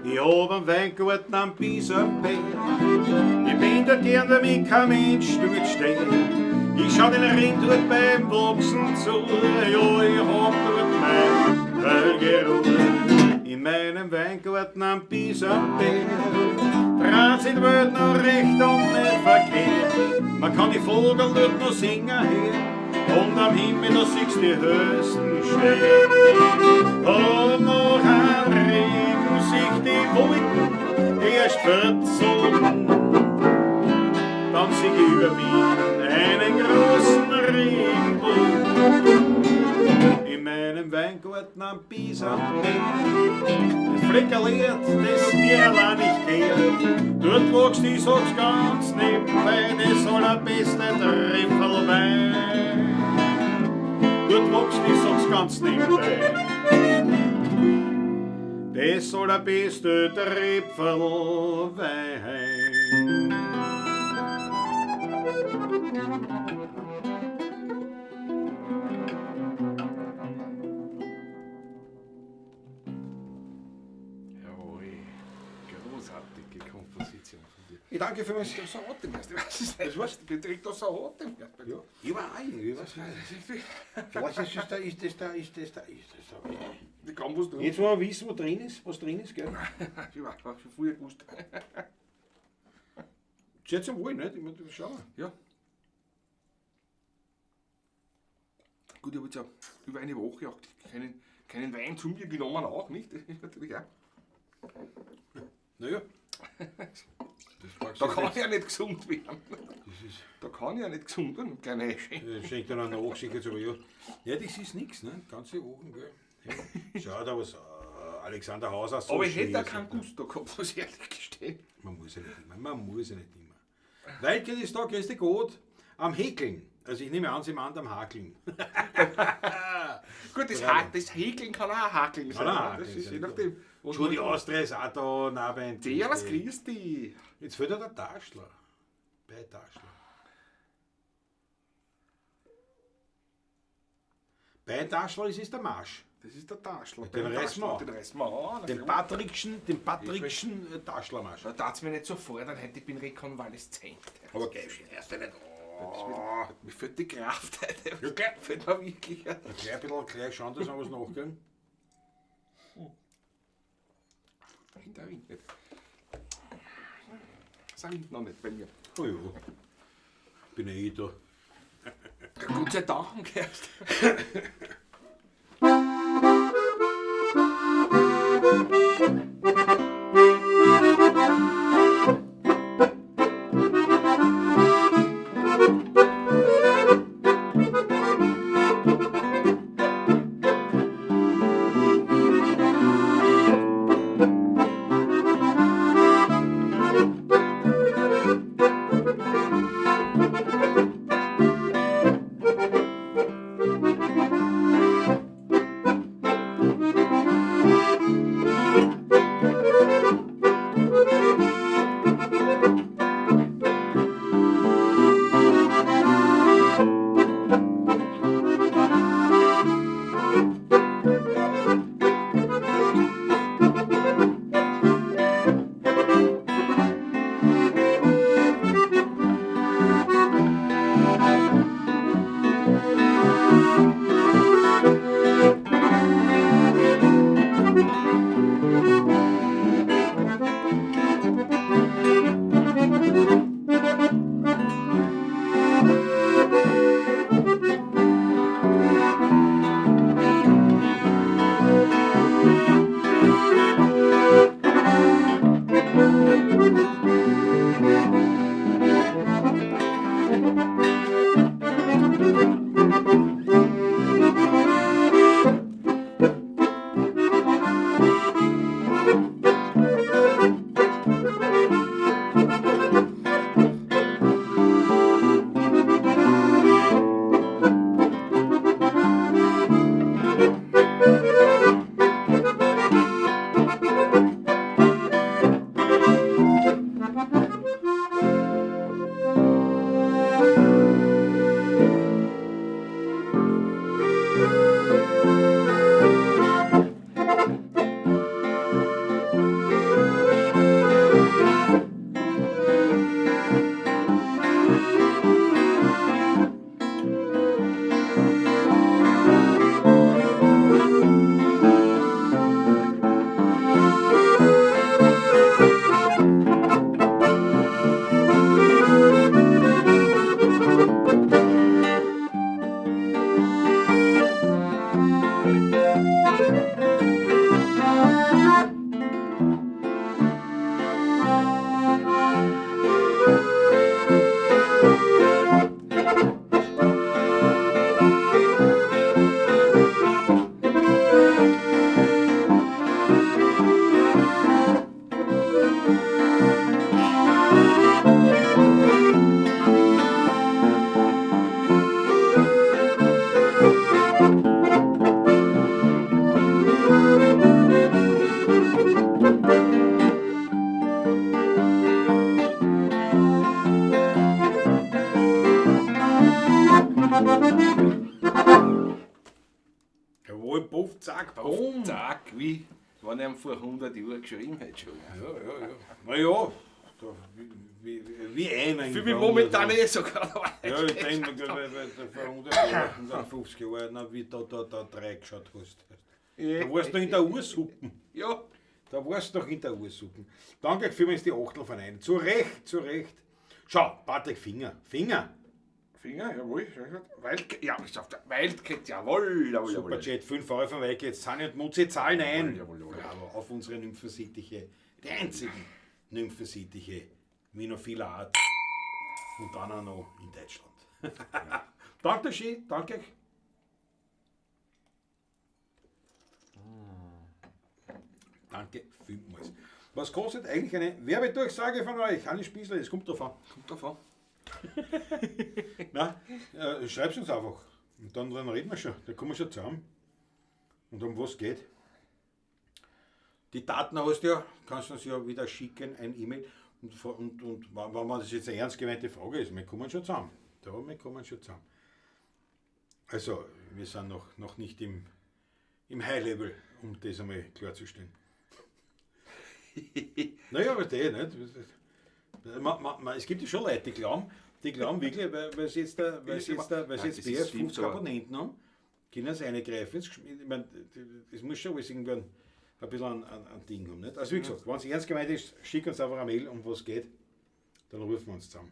Ich hab einen Weingarten am Biesenberg. Ich bin dort gern, damit kein Mensch dort steht. Ich schau den Rind dort beim Wachsen zu. Ja, ich hab dort mein Weingeruch. In meinem Weingarten am Biesenberg dreht sich die Welt noch recht und nicht verkehrt. Man kann die Vogel dort noch singen hören und am Himmel noch siehst die höchsten Sterne. Und noch ein Regen sich die Wolken erst verzogen. Dann sieh ich über Wien einen großen Regenbogen. In meinem Weingarten am Biesenberg, das Fleckerlied, das mir allein nicht geht. Dort wächst, ich sag's ganz nebenbei, das allerbeste Trüffelwein. Dort wächst, ich sag's ganz nebenbei, das allerbeste Trüffelwein. Großartige Komposition von dir. Ich danke für mich. Du hast so Atem erst. Das war's. Du kriegst doch so Atem erst. Ja, ich war ein, ich weiß nicht. Vielleicht ist das da. Die Kombos drin. Jetzt wollen wir wissen, was drin ist, gell? Ich war schon früher gewusst. Sehr zum Wohl, nicht? Ich muss das schauen. Ja. Gut, ich habe jetzt auch über eine Woche auch keinen Wein zu mir genommen, auch nicht. Das ist natürlich auch. Naja. Da kann ich ja nicht gesund werden. Da kann ich ja nicht gesund werden. Kleine Schenkt dann auch nach, sicher aber ja. Ja, das ist nichts, ne? Ganze Ohren, gell? Ja. Schaut aber so. Alexander Hauser so. Aber ich hätte da keinen Gusto gehabt, muss ich ehrlich gestehen. Man muss ja nicht immer. Weilchen ist da, grüß dich Gott, am Häkeln. Also ich nehme an, Sie meinen am Hakeln. Gut, das Häkeln kann auch Hakeln sein. Das ist je nachdem. Schon die Austria ist auch da nah bei einem Der, was Christi. Jetzt fällt ja der Taschler. Bei Taschler. Bei Taschler ist es der Marsch. Das ist der Taschler. Den reißen wir an. Den reißen wir an. Den Patrickschen Taschlermarsch. Da tat es mir nicht so fordern, heute ich bin rekonvaleszent. Aber geh schon erst nicht an. Mir fehlt die Kraft heute. Ja, gleich. Fehlt mir wirklich. Gleich schauen, dass wir was nachgehen. Der Wind nicht. Das Wind noch nicht bei mir. Oh ja. Bin eh da. Gott sei Dank erst. Jawohl, puff, zack, bumm. Zack, wie wenn er vor 100 Jahren geschrieben hat schon. Ja. Naja, wie einer. Für mich momentan sogar. Ja, ich denke, vor 150 Jahren, wie da reingeschaut hast. Da warst du in der Ursuppen. Ja. Da warst du doch in der Ursuppen. Danke vielmals die Achtel von einem. Zu Recht. Schau, Patrick, Finger. Finger, jawohl. Wildcat, jawohl. Superchat, 5 Euro von Weike, jetzt sind nicht Mutze, zahlen ein. Jawohl. Bravo, auf unsere Nymphosittiche, die einzigen Nymphosittiche, Minophiler Art. Und dann auch noch in Deutschland. Danke schön, danke. Danke vielmals. Was kostet eigentlich eine Werbedurchsage von euch? Hanni Spießler, das kommt drauf an. Nein, schreib's uns einfach. Und dann reden wir schon. Da kommen wir schon zusammen. Und um was geht? Die Daten hast du ja, kannst du uns ja wieder schicken, ein E-Mail. Und wenn das jetzt eine ernst gemeinte Frage ist, wir kommen schon zusammen. Also, wir sind noch nicht im High-Level, um das einmal klarzustellen. Naja, aber nicht. Es gibt ja schon Leute, die glauben wirklich, weil sie jetzt BS 50 Abonnenten haben, können sie eingreifen. Ich meine, das muss schon alles irgendwann ein bisschen ein Ding haben. Nicht? Also wie gesagt, wenn es ernst gemeint ist, schickt uns einfach eine Mail, um was geht, dann rufen wir uns zusammen.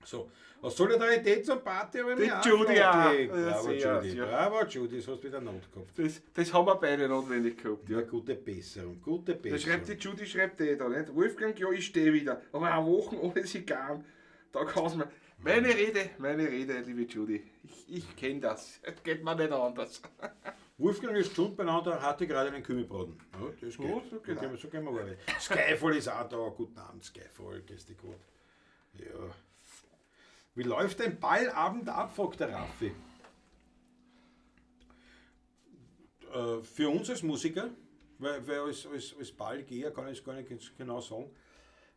So, aus Solidarität zum Party habe ich Die Judy auch. Bravo Judy, das hast du wieder Not gehabt. Das haben wir beide notwendig gehabt. Ja, gute Besserung. Da schreibt die Judy, da nicht. Wolfgang, ja, ich stehe wieder. Aber eine Woche ohne Sigarren, da kann es mir. Meine Rede, liebe Judy. Ich kenne das. Es geht mir nicht anders. Wolfgang ist gesund beieinander, hatte gerade einen Kümmelbraten. Ja, das geht. Oh, so geht So gehen wir weiter. Skyfall ist auch da. Guten Abend, Skyfall. Grüß dich gut. Ja. Wie läuft dein Ballabend ab, fragt der Raffi. Für uns als Musiker, weil als Ballgeher kann ich es gar nicht genau sagen,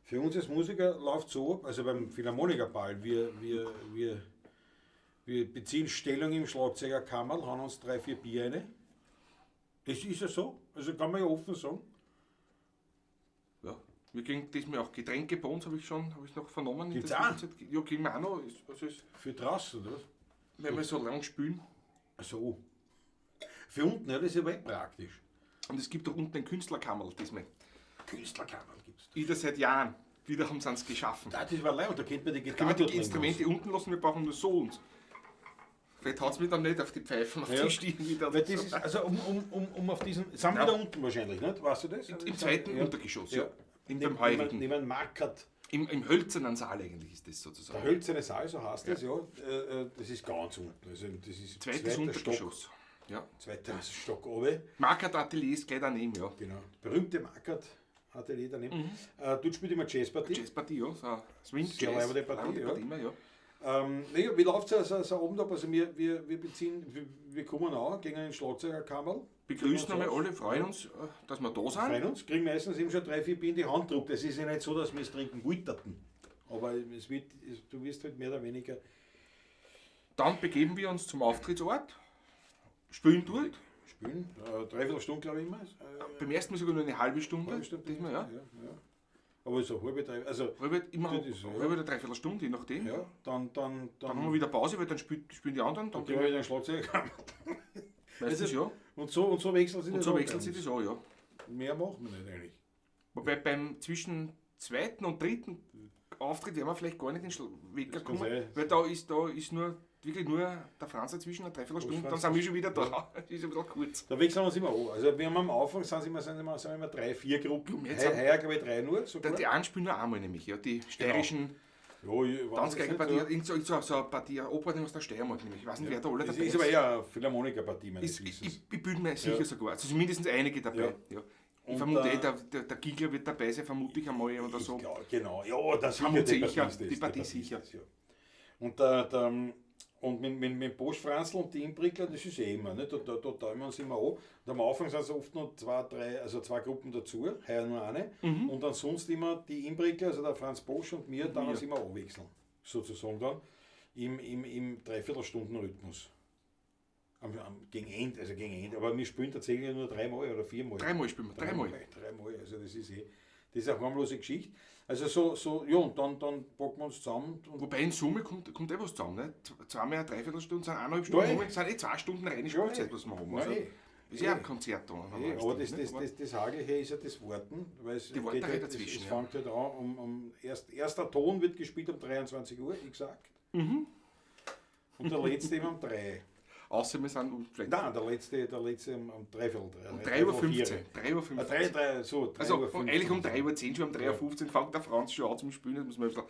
für uns als Musiker läuft so ab, also beim Philharmonikerball, wir beziehen Stellung im Schlagzeugerkammerl, haben uns 3-4 Bier rein. Das ist ja so, also kann man ja offen sagen. Ja, wir kriegen diesmal auch Getränke bei uns, habe ich noch vernommen. Gibt's auch? Ja, kriegen wir auch noch. Also Für draußen, oder? Wenn wir so lang spielen. So. Für unten, ja, das ist ja weit praktisch. Und es gibt da unten ein Künstlerkammerl diesmal. Künstlerkammerl gibt's. Wieder seit Jahren. Wieder haben sie es geschaffen. Das war leid, und da kennt man die Können Gitarre wir dort die Instrumente unten lassen, wir brauchen nur so uns. Vielleicht haut es mich dann nicht auf die Pfeifen, auf Ja. die Stiegen wieder. Weil das ist, also um auf diesen. Sind wir Ja. da unten wahrscheinlich, nicht? Weißt du das? Im zweiten Untergeschoss, ja. In dem Neben heurigen. Markert. Im hölzernen Saal eigentlich ist das sozusagen. Der hölzerne Saal, so heißt das, ja. Das ist ganz unten. Also das ist Zweites zweiter Untergeschoss. Ja. Zweiter Stock oben. Markert Atelier ist gleich daneben, ja. Genau. Berühmte Markert Atelier daneben. Dort spielt immer Jazzpartie. Jazzpartie, ja. So eine Swing Sehr Jazz. leibende Partie, ja. Immer, ja. Naja, wie läuft so Abend ab? Also wir kommen an, gehen in den Schlagzeugerkammerl. Begrüßen einmal alle, freuen uns, dass wir da Freuen sind. uns, kriegen meistens eben schon 3-4 Bier in die Hand gedruckt. Es ist ja nicht so, dass wir es trinken wollten. Aber du wirst halt mehr oder weniger. Dann begeben wir uns zum Auftrittsort, spielen dort. Spielen. 3/4 Stunde, glaube ich immer. Beim ersten Mal sogar nur eine halbe Stunde. Halbe Stunde, Diesmal, ja. Aber so halbe, drei. Also, Halbe, immer Das ist so, ja. halbe oder dreiviertel Stunde, je nachdem. ja, dann Dann haben wir wieder Pause, weil dann spielen die anderen. Dann gehen wir in den Schlagzeugerkammerl. meistens ja. Und so wechseln sie Und das so ab wechseln bei sie uns. das an, ja. Mehr machen wir nicht eigentlich. Wobei beim zwischen zweiten und dritten Auftritt werden wir vielleicht gar nicht in den Weg Das kann kommen, sein. weil da ist wirklich nur der Franz dazwischen, eine Dreiviertelstunde, dann sind wir schon wieder da. Das ist ein bisschen kurz. Da wechseln wir uns immer an. Also wir haben am Anfang sind immer 3-4 Gruppen. Jetzt haben- Heuer glaube ich 3 nur. Sogar. Die einen spielen nur einmal nämlich, ja, die steirischen Tanzgeigerpartie, so eine Partie, Opern aus der Steiermark nämlich. Ich weiß nicht, wer da alle Das dabei ist aber eher eine Philharmonikerpartie, meines Ich Wissens. bin mir sicher Ja. sogar, also mindestens einige dabei. Ja. Ich Und, vermute, der Giegler wird dabei sein, vermute ich einmal oder so. Ja, genau. Ja, das Vermute sicher, sicher, ist das, die Partie ist sicher. das, ja. Und mit Bosch Franzl und die Imbrickler, das ist immer, nicht? Da teilen wir uns immer an. Und am Anfang sind es oft noch 2 Gruppen dazu, heuer nur eine. Und dann sonst immer die Imbrickler, also der Franz Bosch und mir, dann uns immer abwechseln, sozusagen dann. im Dreiviertelstunden-Rhythmus. Gegen Ende, aber wir spielen tatsächlich nur 3-mal oder 4-mal. 3-mal spielen wir, 3-mal. 3-mal, also das ist eine harmlose Geschichte. Also ja, und dann packen wir uns zusammen. Und Wobei in Summe kommt was zusammen. Ne? 2 mal eine Dreiviertelstunde, sind 1,5 Stunden, Ja, sind 2 Stunden reine Spielzeit, was wir haben. Also, ist ja ein Konzert da. aber das Hagelhe ist ja das Warten, weil es Die Warterei geht dazwischen, es ja. fängt halt an, erster Ton wird gespielt um 23 Uhr, ich gesagt. Mhm. Und der letzte eben um 3. Außer wir sind vielleicht Nein, der letzte um 3 um 3:15 Uhr. 3 so, 3 Also Uhr 15. eigentlich um 3:10 Uhr, schon um 3:15 Uhr fängt der Franz schon an zum Spielen. Das muss man ein bisschen,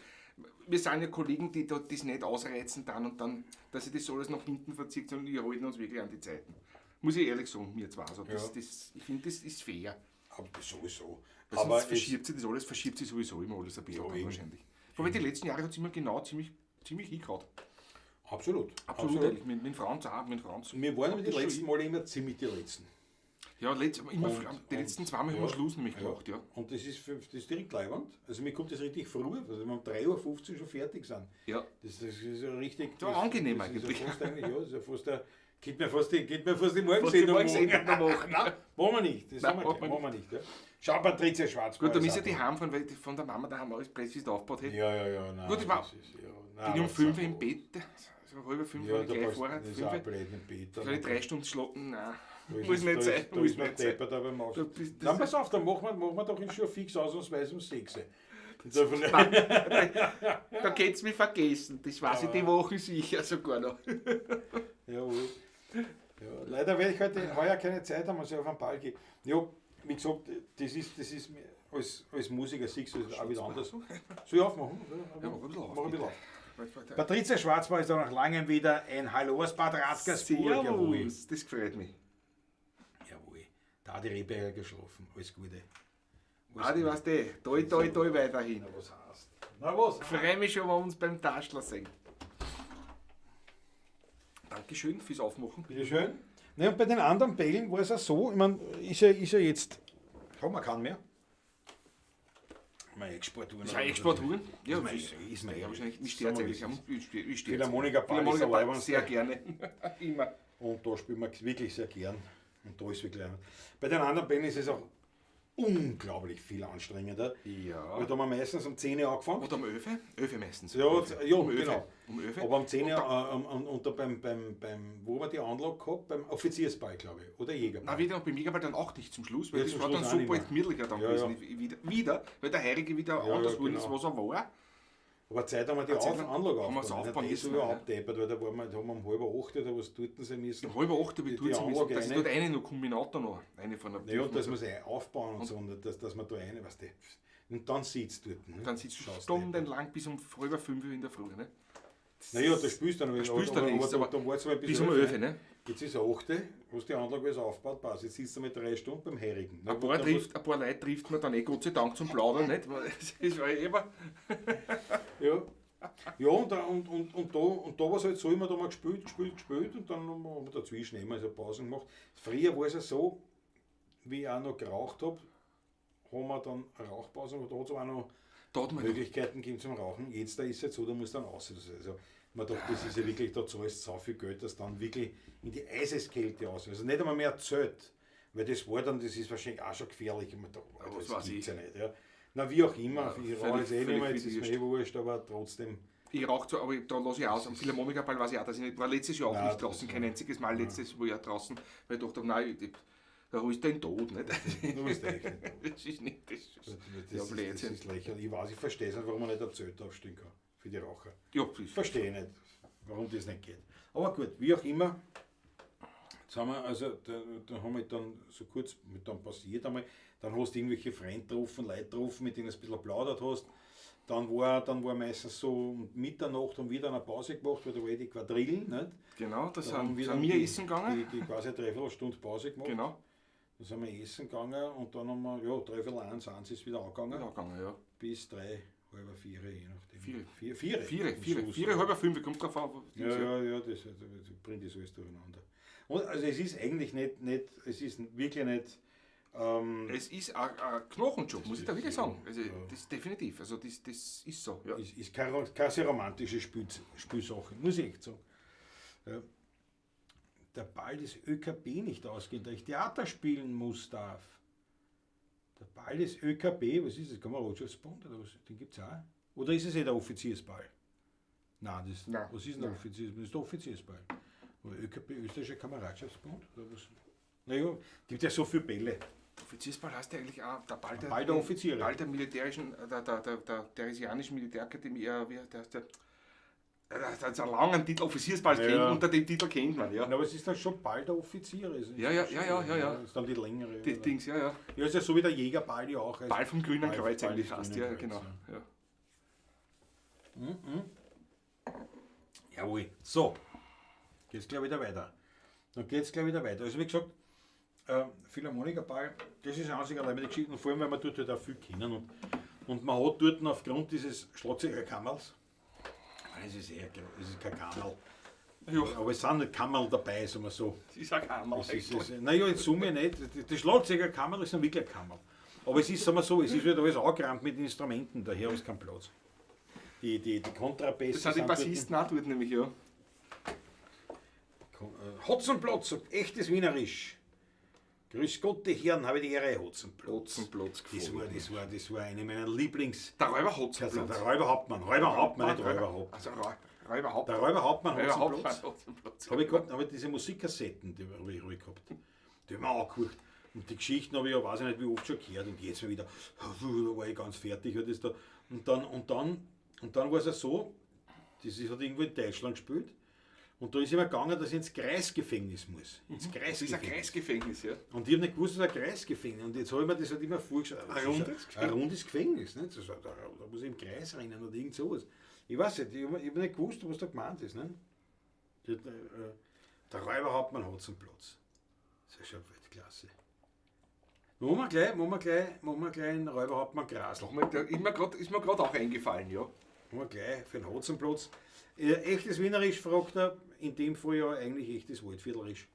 wir sind ja Kollegen, die da das nicht ausreizen dann und dann, dass sich das alles nach hinten verzieht, sondern wir halten uns wirklich an die Zeiten. Muss ich ehrlich sagen, mir zwar. Also ich finde, das ist fair. Aber das sowieso. Weil Aber sonst verschiebt sich sowieso immer alles ein bisschen eben. wahrscheinlich. Wobei die letzten Jahre hat es immer genau ziemlich hingehauen. Absolut. Eigentlich. Mit Franz auch, mit Franz. Wir waren aber die Das schon letzten Male immer ziemlich die letzten. Ja, die letzten 2 Mal haben wir Schluss nämlich gemacht, ja. Und das ist direkt leibend. Also mir kommt das richtig früh, also wir um 3:15 Uhr schon fertig sind. Ja. Das ist ja richtig. Das war angenehm das eigentlich. Ist ja fast eigentlich, ja, das ist ja fast der. Geht mir fast die Was die Morgensendung Morgensendung noch machen. Nein, machen wir nicht. Das Nein, machen wir nicht. Ja. Schau, Patricia Schwarz. Gut, dann ist ja die heimfahren, weil die von der Mama daheim alles Pressfest aufgebaut hat. Ja. Nein, Gut, ich war- das ist, ja, Bin ich um 5 Uhr im Bett. Also halb 5 Ja, Uhr da gleich passt, vorher. das ist 5 auch Uhr. blöd im Bett. Vielleicht 3 Stunden schlafen. Nein, Da ist muss es- nicht da sein. ist- Da Muss ist man nicht sein. deppert, aber machst Da du. bist- Dann pass auf, dann machen wir doch schon fix aus und weiß um 6 Uhr. Da geht's mir vergessen. Das weiß ich die Woche sicher sogar noch. Jawohl. Ja, leider werde ich heuer keine Zeit haben, also auf den Ball gehen. Ja, wie gesagt, das ist mir als Musiker siehst du das auch wieder anders. Soll ich aufmachen? Ja, mach ein bisschen auf, Mach ein bisschen bitte. auf. Patricia Schwarzmann ist da nach langem wieder ein Hallo aus Bad Radkersburg. Jawohl. Servus, das gefällt mich. Jawohl. Da hat die Rehberger geschlafen. Alles Gute. Adi, weißt du, toi weiterhin. Na, was heißt? Na was? Ich freue mich schon, wenn wir uns beim Taschler sehen. Dankeschön fürs Aufmachen. Bitteschön. Ne, und bei den anderen Bällen war es auch so, ich meine, ist ja jetzt, haben wir keinen mehr. Meine Exportuhren. Ist ein Exportuhren? Ja, Ist mir- das ist mir ja egal. wahrscheinlich. Mich Sagen stört wir, es wie eigentlich. es Mich stört's Philharmoniker Ball ist Philharmoniker der Ball, Leibwandste. sehr gerne. Immer. Und da spielen wir wirklich sehr gern. Und da ist wirklich. Bei den anderen Bällen ist es auch unglaublich viel anstrengender. Ja. Weil da haben wir meistens um 10 Uhr angefangen. Oder um 11 Uhr? 11 Uhr meistens. Ja, um 11 Uhr. ja, Um 11 Uhr. genau. Um 11 Uhr. Aber um 10 Und Uhr, und da beim, wo haben wir die Anlage gehabt? Beim Offiziersball, glaube ich. Oder Jägerball. Na, wieder beim Jägerball dann auch nicht zum Schluss, weil Ja, das zum war dann Schluss auch so nicht bald gemütlicher dann Ja, gewesen. Wieder, weil der Heirige wieder Ja, anders ja, wurde, ist, genau. was er war. Aber Zeit haben wir die Eine Zeit lang Anlage haben wir es aufgebaut. aufbauen Das ist müssen, sogar ja. abdeppert, weil da haben wir um 7:30 oder was dort sein müssen. Um 7:30 Die- wie die tut sie müssen. Anlage Das ist rein. dort eine noch Kombinator noch. Eine von der Ja, und dass so. wir es aufbauen und so, und dass man da rein, weißt du. Und dann sitzt dort. Ne? Dann sitzt du Schaust stundenlang bis um 4:30 Uhr in der Früh. Ne? Naja, da spielst du dann Da spielst du dann nichts, aber aber dann wartest du mal bis um 11 Uhr. Ne? Ne? Jetzt ist 8, hast die Anlage alles aufgebaut, passt. Jetzt sitzt du mit 3 Stunden beim Heirigen. Ein paar Leute trifft man dann Gott sei Dank zum Plaudern. Nicht? Weil das ist ja immer. Ja. Ja, und da war es halt so, immer da mal gespielt und dann haben wir dazwischen immer so Pausen gemacht. Früher war es ja so, wie ich auch noch geraucht habe, haben wir dann eine Rauchpause, aber da hat es auch noch Da hat man Möglichkeiten gegeben zum Rauchen. Jetzt da ist es jetzt so, da musst du dann raus. Also, man dachte, das ist ja wirklich, da zahlst du so viel Geld, dass dann wirklich in die Eiseskälte aus. Also nicht einmal mehr Zelt, weil das war dann, das ist wahrscheinlich auch schon gefährlich. Ich mir dachte, was das weiß gibt's ich. ja nicht. Ja. Na, wie auch immer, Ja, ich völlig- rauche jetzt eh nicht mehr, völlig jetzt ist mir eh wurscht, aber trotzdem. Ich rauche zwar, aber da lasse ich aus. Am Philharmonikerball weiß ich auch, dass ich nicht. War letztes Jahr auch Nein, nicht draußen, kein einziges Mal letztes Jahr draußen, weil ich dachte, nein, da holst du den Tod. Nicht? Du bist echt nicht. Das ist nicht. Das ist, ja, Das Blödsinn. ist lächerlich. Ich verstehe es nicht, warum man nicht ein Zelt aufstehen kann für die Raucher. Ja, das Ich ist verstehe nicht, warum das nicht geht. Aber gut, wie auch immer. Jetzt haben wir, also, da haben wir dann so kurz mit dann passiert einmal, dann hast du irgendwelche Freunde getroffen, Leute getroffen, mit denen du ein bisschen plaudert hast. Dann war meistens so um Mitternacht und wieder eine Pause gemacht, weil da war die Quadrillen. Nicht? genau, da Dann haben sind wir essen gegangen. Die quasi eine Dreiviertelstunde Pause gemacht. Genau. Dann sind wir essen gegangen und dann haben wir, ja, 3:45 ist wieder angegangen. Ja, gegangen, ja. Bis 3, halb 4, je nachdem. Vier. 4. Vier, halb 5, kommt drauf an. Ja, das bringt das alles durcheinander. Und also es ist eigentlich nicht, es ist wirklich nicht Es ist ein Knochenjob, muss ich da wirklich sagen. Also, das ist definitiv. Also, das ist so. Ja. Ist keine sehr romantische Spielsache, muss ich echt sagen. Ja. Der Ball des ÖKB nicht ausgeht, da ich Theater spielen darf. Der Ball des ÖKB, was ist das? Kameradschaftsbund oder was? Den gibt es auch. Oder ist es der Offiziersball? Nein, was ist denn der Offiziersball? Das ist der Offiziersball. Oder ÖKB, Österreichischer Kameradschaftsbund? Oder was? Naja, gibt ja so viele Bälle. Offiziersball heißt ja eigentlich auch der Ball der Offiziere. Ball der militärischen, der Theresianischen Militärakademie, wie heißt der? Da hat einen langen Titel, Offiziersball, unter dem Titel kennt man, ja. Aber es ist dann schon Ball der Offiziere. Ja. Das ist dann die längere. Die Dings, ja. Ja, ist ja so wie der Jägerball ja auch. Ball vom Grünen Ball Kreuz Ball eigentlich des heißt, Grünen ja, Kreuz, genau. Ja. Jawohl. So, geht's gleich wieder weiter. Also wie gesagt, Philharmonikerball, das ist an sich allein die Geschichte, und vor allem, weil man dort halt auch viel kennen. Und man hat dort aufgrund dieses Schlagzeugerkammers, das ist kein Kammerl. Ja. Aber es sind nicht Kammerl dabei, sagen wir so. Es ist ein Kammerl. Naja, in Summe nicht. Das Schlagzeugerkammerl ist ein wirklich ein Kammerl. Aber es ist, sagen wir so, es ist halt alles angerammt mit Instrumenten, daher ist kein Platz. Die Kontrabässe. Das sind die Bassisten auch dort nämlich, ja. Hotzenplotz sagt echtes Wienerisch. Grüß Gott, die Herren, habe ich die Ehre, Hotzenplotz. Das war eine meiner Lieblings... Der Räuber Hotzenplotz. Also der Räuberhauptmann, nicht Räuberhauptmann. Also Räuberhauptmann. Der Räuberhauptmann Hotzenplotz. Habe ich diese Musikkassetten, die habe ich gehabt. Die haben wir angehört. Und die Geschichten habe ich ja, weiß ich nicht, wie oft schon gehört. Und jetzt mal wieder, da war ich ganz fertig. Und dann war es ja so, das hat irgendwo in Deutschland gespielt. Und da ist immer gegangen, dass ich ins Kreisgefängnis muss. Das ist ein Kreisgefängnis, ja. Und ich habe nicht gewusst, dass ein Kreisgefängnis ist. Und jetzt habe ich mir das halt immer vorgestellt. Ein rundes Gefängnis. Nicht? Also, da muss ich im Kreis rennen oder irgend sowas. Ich weiß nicht, ich habe nicht gewusst, was da gemeint ist. Nicht? Der Räuberhauptmann hat einen Platz. Das ist schon Weltklasse. Machen wir gleich einen Räuberhauptmann Grasl. Ist mir gerade auch eingefallen, ja. Machen wir gleich für den Hotzenplatz. Echtes Wienerisch, fragt er, in dem Fall ja eigentlich echtes Waldviertlerisch.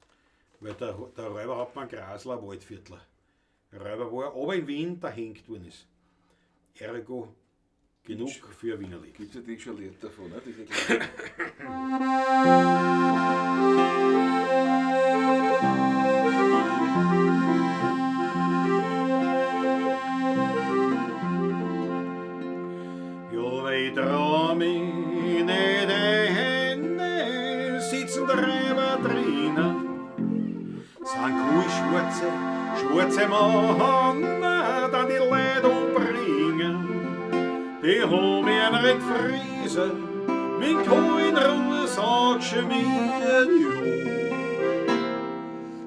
Weil der Räuberhauptmann Grasl ein Waldviertler. Der Räuber war, aber in Wien da hängt worden ist. Ergo genug für ein Wienerlied. Gibt es natürlich schon Lied davon, ne? Schwarze Männer, die die Leute umbringen, die haben mir nicht friesen, mit kein Ruhe sagst du mir,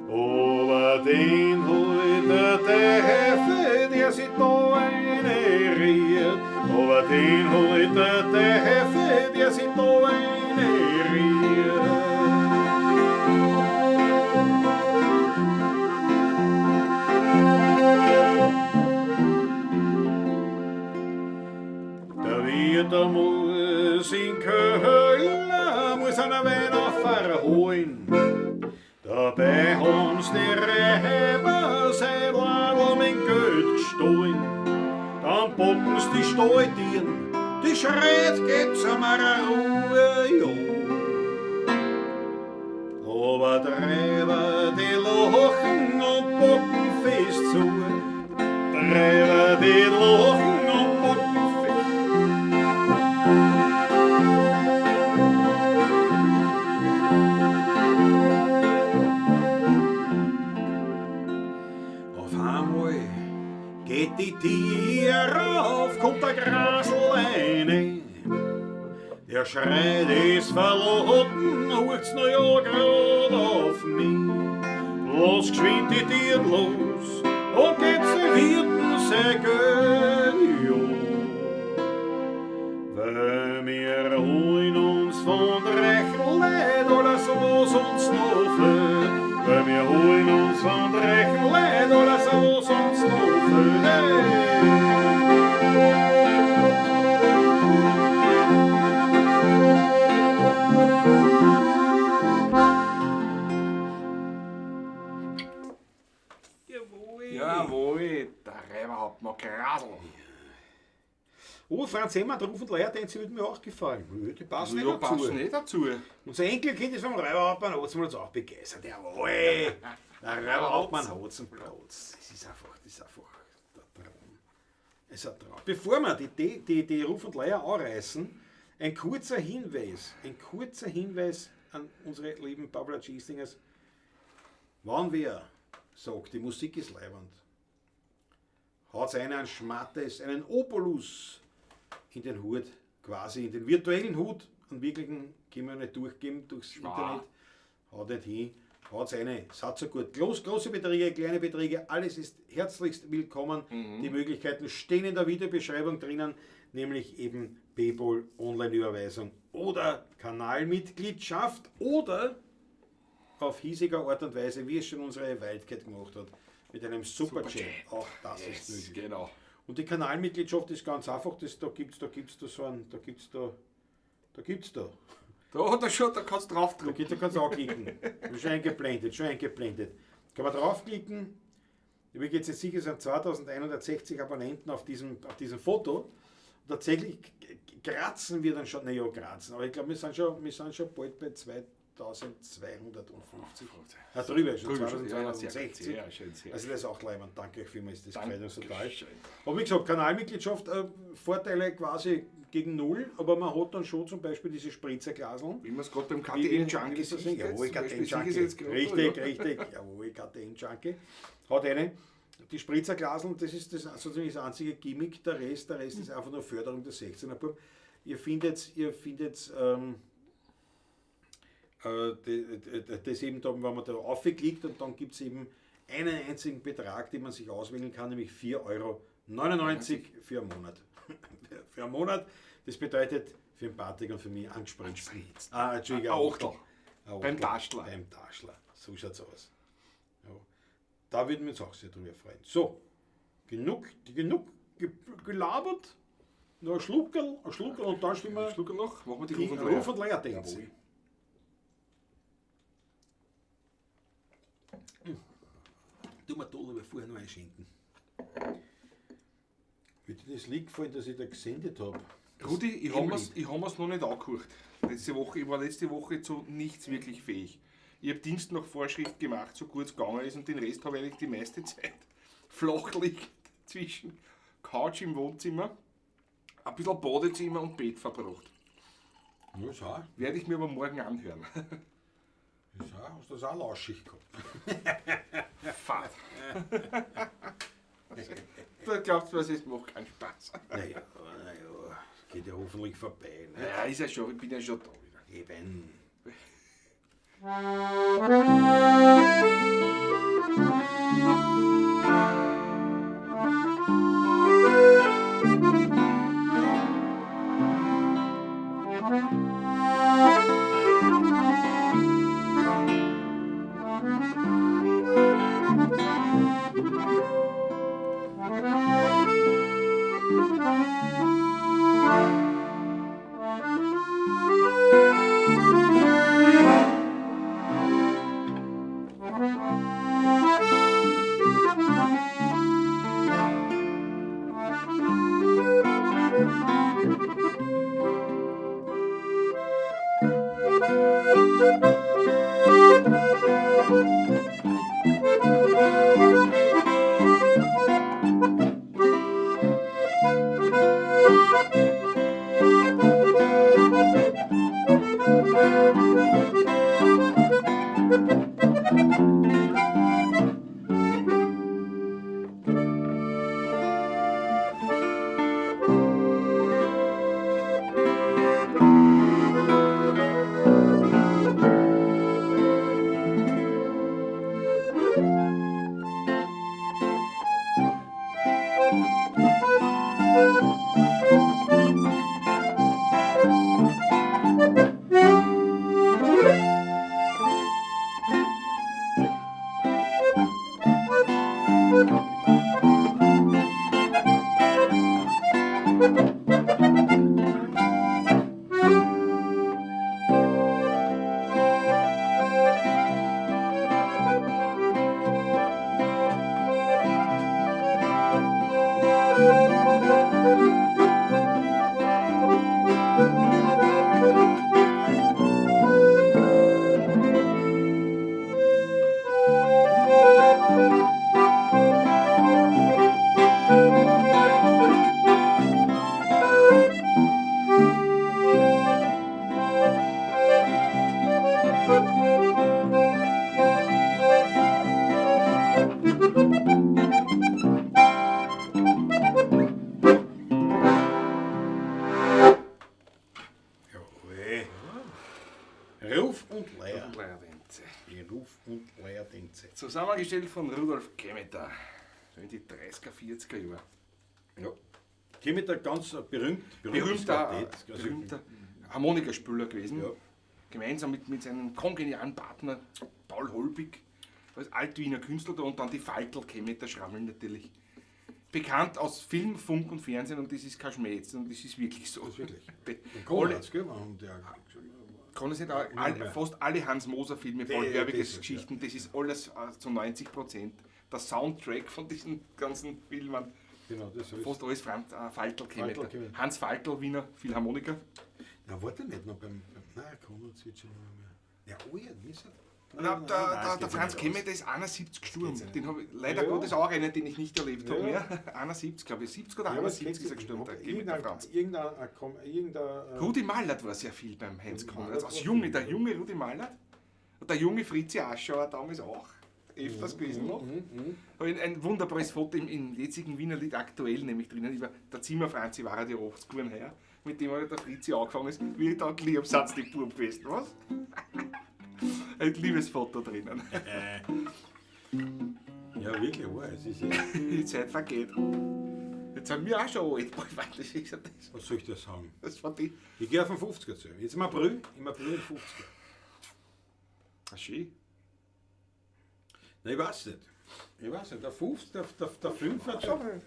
aber den heute der Hefe, der sich da eineriert, aber den heute der Hefe, der sich da eineriert. Der muss in Köln, muss einer Weihnacht verholen. Dabei haben's die Räber sein Ladl mit Geld gestohlen. Dann botten's die Stalltieren, die schreit, geht's einmal Ruhe, ja. Aber die Räber, die lachen und bocken fest zu. Die Räber, die lachen und bocken fest. Geht die Tiere auf, kommt der Grasleine. Der Schrei ist verloren, holt's noch ja grad auf mich. Los geschwind die Tiere los und geht's den Wirten sehr gut, weil wir holen uns von Rechenleid alles, was uns noch fehlt. Weil wir holen uns von Rechenleid alles, was uns noch fehlt. Oh, Franz Emmer, der Ruf und Leier, den würde mir auch gefallen. Ja, die passen Ja, nicht dazu. passt nicht dazu. Unser Enkelkind ist vom Räuberhauptmann Hotzenplatz auch begeistert. Jawohl! Der Räuberhauptmann Hotzenplatz. Das ist einfach der Traum. Es ist ein Traum. Bevor wir die Ruf und Leier anreißen, ein kurzer Hinweis an unsere lieben Pabla Giestingers. Wann wer sagt, die Musik ist leibend, haut einen Schmattes, einen Opulus in den Hut, quasi in den virtuellen Hut, einen wirklichen können wir nicht durchgeben durchs Internet, haut nicht hin, haut eine, seid so gut. Große Beträge, kleine Beträge, alles ist herzlichst willkommen. Die Möglichkeiten stehen in der Videobeschreibung drinnen, nämlich eben PayPal, Online-Überweisung oder Kanalmitgliedschaft oder auf hiesiger Art und Weise, wie es schon unsere Wildcat gemacht hat, mit einem Superchat. Auch das ist möglich. Genau. Und die Kanalmitgliedschaft ist ganz einfach, da gibt's da. Da hat er schon, da kannst du Da draufdrücken. kannst du anklicken. Schon eingeblendet. Kann man draufklicken. Wie geht es jetzt sicher, es sind 2160 Abonnenten auf diesem Foto. Und tatsächlich kratzen wir dann schon, aber ich glaube, wir sind schon bald bei 2250. Drüber, schon 2260. Sehr schön, sehr Also das ist auch leibend. Danke euch vielmals, das gefällt uns total. schön. Aber wie gesagt, Kanalmitgliedschaft, Vorteile quasi gegen null, aber man hat dann schon zum Beispiel diese Spritzerglaseln. Wie man es gerade beim KTN-Junkie sieht. Jawohl, jetzt, zum Beispiel, KTN-Junkie. sehe ich es jetzt gerade, Richtig. Jawohl, KTN-Junkie. Hat eine. Die Spritzerglaseln, das ist sozusagen das einzige Gimmick. Der Rest ist einfach nur Förderung der 16er Bub. Ihr findet das eben da, wenn man da aufklickt und dann gibt es eben einen einzigen Betrag, den man sich auswählen kann, nämlich 4,99 € für einen Monat. Für einen Monat, das bedeutet für den Patrick und für mich angespritzt. Entschuldigung, Achtel. ein Beim Achtel. Taschler. Beim Taschler, so schaut es aus. Ja. Da würden wir uns auch sehr drüber freuen. So, genug gelabert, noch ein Schluckerl und dann stimmen wir Schluck noch, machen wir die die Ruf und Ruf- und Leier. Leiertänze. Tu mir toll, aber vorher noch einschenken. Wird dir das Lied gefallen, dass ich da gesendet habe? Rudi, ich habe mir's noch nicht angehört. Ich war letzte Woche zu nichts wirklich fähig. Ich habe Dienst nach Vorschrift gemacht, so gut es gegangen ist, und den Rest habe ich eigentlich die meiste Zeit flach liegend zwischen Couch im Wohnzimmer, ein bisschen Badezimmer und Bett verbracht. Ja, schau. Werde ich mir aber morgen anhören. Schau, hast du das auch lauschig gehabt? Fad. Du glaubst, was es macht keinen Spaß. Naja, geht ja hoffentlich vorbei. Ne? Ja, ist ja schon, ich bin ja schon da wieder. Eben. Ruf und Leier. Leierdenze. Die Ruf und Leier-Tänze. Zusammengestellt von Rudolf Kemeter. So in die 30er, 40er Jahre. Ja. Kemeter ganz berühmtes Berühmter Harmonikaspieler gewesen. Ja. Gemeinsam mit seinem kongenialen Partner Paul Holbig als Altwiener Künstler da und dann die Faltel Kemeter Schrammel natürlich. Bekannt aus Film, Funk und Fernsehen und das ist kein Schmäh jetzt und das ist wirklich so. Das ist wirklich. Be- Konrads, gell? Und der, Kann es nicht auch, fast alle Hans-Moser-Filme, Paul Ja, Herwiges das- Geschichten, das ist alles zu 90% der Soundtrack von diesen ganzen Filmen. genau, das ist. Fast alles Faltel Kemeter. Kemeter. Hans Faltel, Wiener Philharmoniker. Na, warte nicht noch beim nein, Konrads wird schon nicht mehr. Ja, oh ja, nicht. Der Franz Kemeter ist 71 gestorben. geht's Den habe ich leider Ja. Gottes auch einen, den ich nicht erlebt habe Ja. mehr. 71, glaube ich. 70 oder 71 ist er gestorben, der Kemeter Franz. Irgendein Rudi Mallert war sehr viel beim Heinz Rudi Konrads. Mallert Der war junge Rudi Mallert. Und der junge Fritzi Aschauer damals auch. Öfters gewesen noch. Habe ich ein wunderbares Foto im jetzigen Wiener Lied aktuell nämlich drinnen. Über der Zimmerfranzi war er die 80 Jahren her. Mit dem hat der Fritzi angefangen ist, wie da Liebsatz die Bub fest, was? Ein liebes Foto drinnen. Ja, wirklich, oh, es ist ja. Die Zeit vergeht. Jetzt sind wir auch schon alt. Boah, das ist ja das. Was soll ich da sagen? Das war die. Ich gehe auf den 50er zu. Jetzt im April 50er. Ah, schön. Nein, ich weiß nicht. Der 50, der 5er.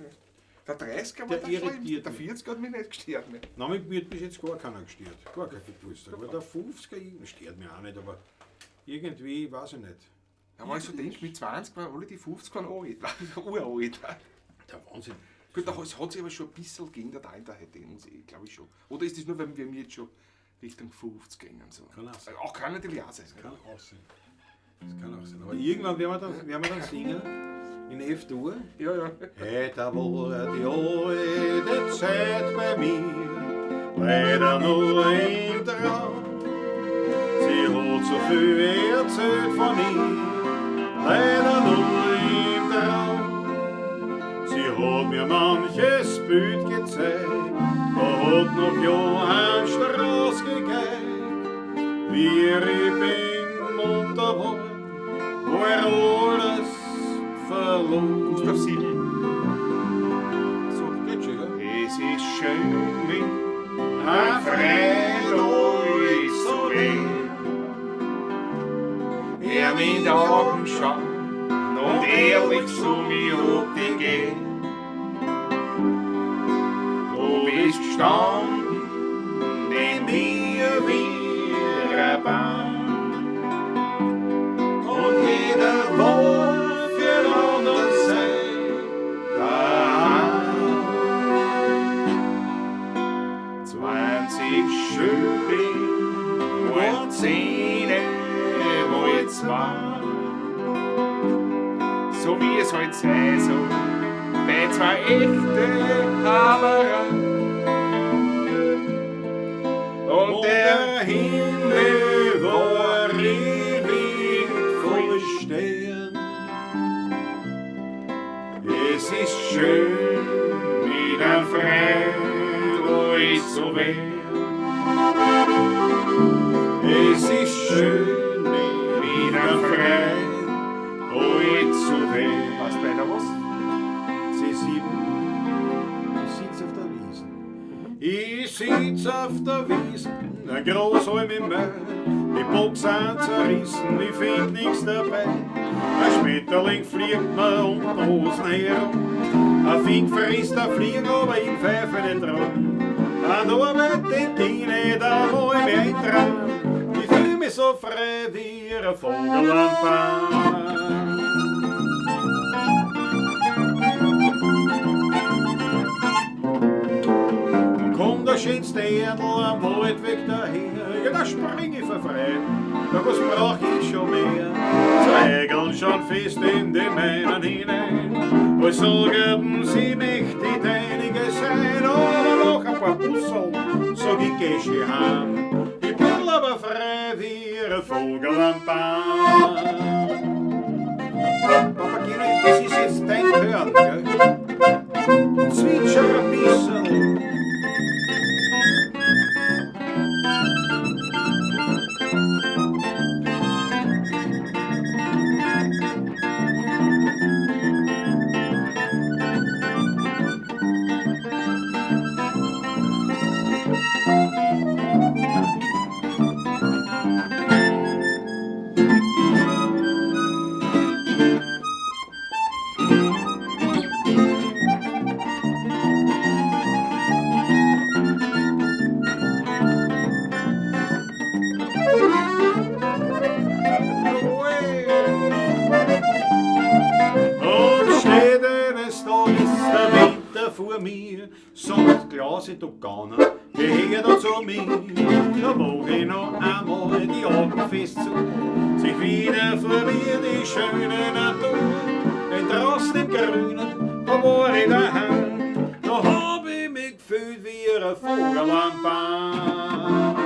Der 30er war Der der schon, irritiert der mich. 40er hat mich nicht gestört. Mehr. Nein, mich wird bis jetzt gar keiner gestört. Gar kein Geburtstag. Aber der 50er stört mich auch nicht, aber irgendwie weiß ich nicht. Ja, wenn ich so denke, mit 20 waren alle die 50 waren alt. Uralt. Der Wahnsinn. Gut, es hat sich aber schon ein bisschen geändert in der heutigen Musik, glaube ich schon. Oder ist das nur, weil wir jetzt schon Richtung 50 gehen? So? Kann auch sein. Auch kann natürlich auch sein. Kann auch sein. Das kann auch sein. Aber irgendwann werden wir dann singen in F-Dur. Ja, ja. Hätte wohl die alte Zeit bei mir, leider nur im Traum. Sie hat so viel erzählt von ihr, leider nur im Traum. Sie hat mir manches Bild gezeigt, da hat noch Johann Strauß gegeigt, wie ich bin munter war, wo alles verloren. Gustav Siebel. So, geht schon, ja? Es ist schön, wenn ein Freund euch so weh. Er mir in die Augen schaut und ehrlich zu mir ob die geht. Du bist gestanden in mir wie ein Baum und jeder Wort für andere sein daheim. 20 Schüling und 10 mal 2. So wie es heute sei, so bei zwei echte Hammerer. Und der Himmel war ewig voll Stern. Es ist schön, mit einem Freund ruhig zu werden. Es ist schön, Mit einem Freund ruhig zu werden. Was bei der was? C7. Ich sitz auf der Wiesen, ein Großhalm im Meer. Die Bock sind zerrissen, ich find nichts dabei. Ein Schmetterling fliegt mir um die Hosen herum. Ein Fink verrisst ein Fliegen, aber ich pfeife nicht rum. An der Arbeit denkt ich nicht, da wo ich mich eintrag. Ich fühl mich so frei wie ein Vogel am Baum. Kommt der schönste Erdl am Waldweg daher, ja da spring ich verfreit, da was brauch ich schon mehr? Zwei Egeln schon fest in die Meinen hinein, als sagten sie mächtig einige sein, aber noch ein paar Busseln, sag ich geh schon heim. Ich bin aber frei wie wie ein Vogel am Baum. Papageno, das ist jetzt dein Turn, gell? Zwitscher ein bisschen. Und steht eines Tages der Winter vor mir, sagt Glase, du Gauner, geh da zu mir. Da mach ich noch einmal die Augen fest zu, sich wieder vor mir die schöne Natur. Denn draußen im Grünen, da war ich daheim, da hab ich mich gefühlt wie ein Vogel am Baum.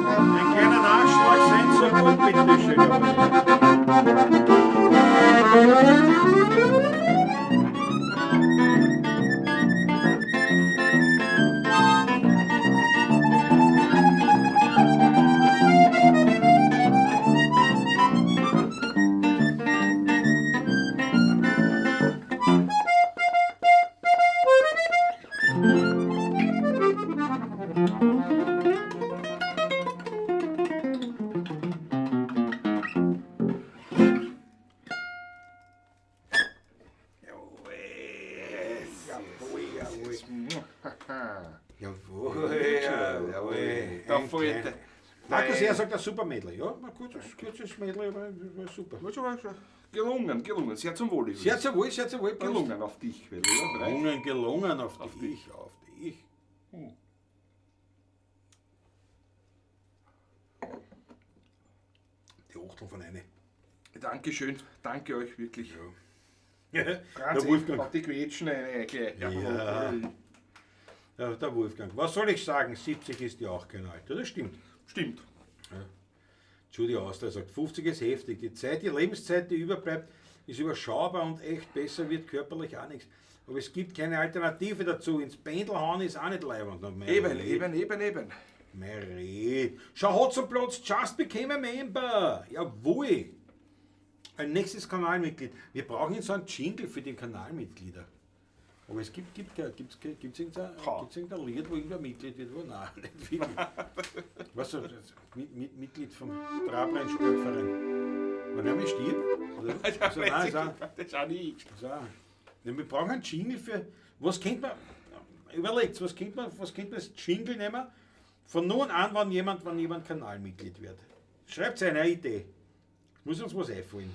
Ein kleiner Nachschlag sein so gut, bitteschön. Jawohl. Da fällt Markus, er sagt ein super Mädel. Ja, ein kurzes Mädel, aber war super. gelungen, sehr zum Wohle. Sehr zu wohl, gelungen auf dich, Quelli. Gelungen auf dich. Die Achtel von eine. Dankeschön, danke euch wirklich. Der Franz, Wolfgang. auf die Quetschen gleich. Ja, der Wolfgang. Was soll ich sagen? 70 ist ja auch kein Alter. Das stimmt. Stimmt. Judy Auster sagt, 50 ist heftig. Die Lebenszeit, die überbleibt, ist überschaubar und echt besser wird körperlich auch nichts. Aber es gibt keine Alternative dazu. Ins Pendel hauen ist auch nicht leibend. Eben. Mein Red. Schau, Hotzenplatz, just became a member. Jawohl. Ein nächstes Kanalmitglied. Wir brauchen jetzt so einen Jingle für die Kanalmitglieder. Aber es gibt irgendein Lied, wo irgendwer Mitglied wird, wo nein, nicht wirklich. Was so, Mitglied vom Trabrein Sportverein. Wenn er mal stirbt? Oder? Also, nein, Das ist auch nicht. Wir brauchen einen Jingle für. Was könnte man. Überlegt, was könnte man als Jingle nehmen? Von nun an, wenn jemand Kanalmitglied wird. Schreibt eine Idee. Muss uns was einfallen.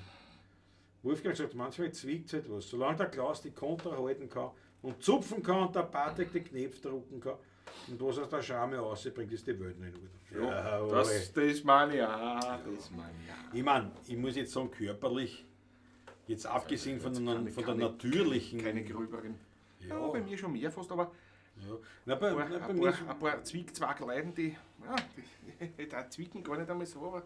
Wolfgang sagt, manchmal zwickt es etwas. Solange der Klaus die Kontra halten kann und zupfen kann und der Patrick den Knopf drucken kann und was aus der Schame rausbringt, ist die Welt noch in Ordnung. Ja, das meine ich auch. Ich meine, ich muss jetzt sagen, körperlich, jetzt abgesehen von der natürlichen. Keine gröberen. Ja. Ja, bei mir schon mehr fast, aber Ja. Na, bei mir ein paar Zwickzwackerleiden, die da zwicken gar nicht einmal so, aber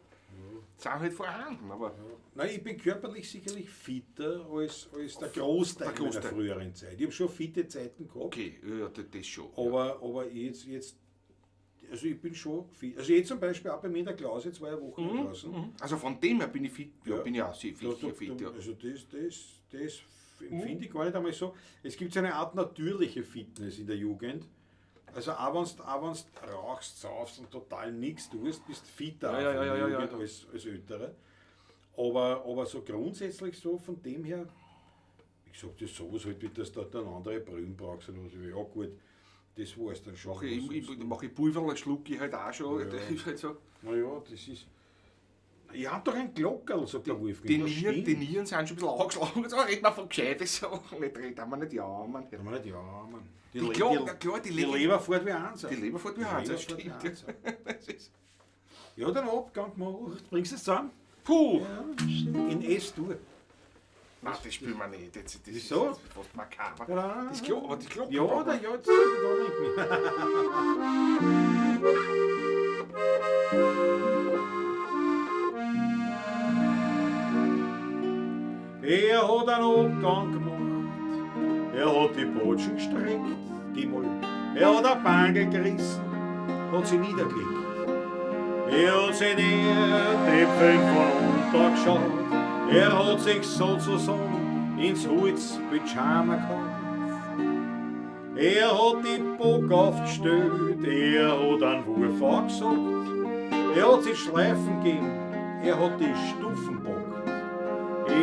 sind halt vorhanden. Aber Nein, ich bin körperlich sicherlich fitter als der Großteil meiner früheren Zeit. Ich habe schon fitte Zeiten gehabt. okay, ja, das schon. Aber jetzt, also ich bin schon fit. Also jetzt zum Beispiel auch bei mir in der Klaus, jetzt war ja Wochen draußen. Also von dem her bin ich fit, ja, Ja. bin ich auch sehr fit. Ja. Also das empfinde ich gar nicht einmal so. Es gibt so eine Art natürliche Fitness in der Jugend. Also auch wenn du rauchst, saufst und total nichts tust, bist du fitter Ja, in der ja. Jugend als Ältere. Aber so grundsätzlich so von dem her, ich sag das sowas halt, wie dass du dann andere Brillen brauchst oder so. Ja gut, das war es dann schon. Mache ich Pulver, schlucke ich halt auch schon. Ja. Das ist halt so. Naja, das ist. Ich hab doch ein Glockerl, sagt der Wolfgang. Die Das Nieren stimmt. sind schon ein bisschen angeschlagen. Jetzt reden wir von gescheiten Sachen. Nicht reden wir nicht jammern. Ja, Mann, ja, Mann. Die Leber fährt wie eins. Die Leber fährt wie eins, das Leber stimmt. fährt wie eins. Ja, den Abgang gemacht. Bringst du es zusammen? Puh! Ja, in S-Dur. Nein, das spielen wir nicht. Das Wieso? ist fast makaber. Ja, Das Klo, aber die Glocke. ja, oder ja, jetzt da nicht mehr. Er hat einen Abgang gemacht, er hat die Botschen gestreckt, er hat ein Bangel gerissen, hat sie niedergelegt. Er hat sich die Treppen von unten geschaut, er hat sich sozusagen ins Holz-Pyjama gekauft. Er hat die Bock aufgestellt, er hat einen Wurf angesagt, er hat sich Schleifen gegeben, er hat die Stufen bockt.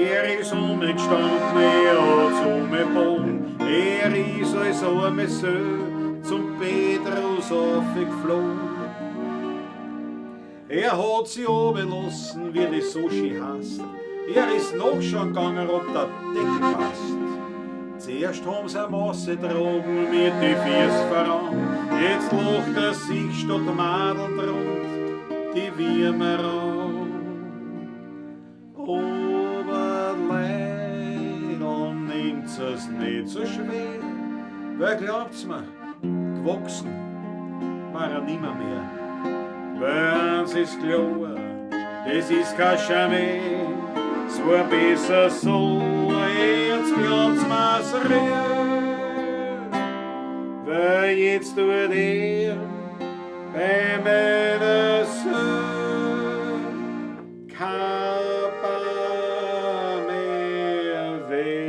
Er ist umgestanden, er hat umgebogen, er ist als arme Söh zum Petrus aufgeflogen. Er hat sie runtergelassen, wie das so schön heißt. Er ist nachschauen gegangen, ob der Deckel passt. Zuerst haben sie eine Masse getragen mit die Fiers voran. Jetzt lacht er sich statt Madel drunter die Würmer an. Aber leider nimmt's es nicht so schwer. Wer glaubt's mir? Gewachsen war er nimmer mehr. Wenn's ist klar, das ist kein Schamé, es war besser so, jetzt glaubt's mir's real. Weil jetzt tut er bei meiner Söhn kein Bar mehr weh.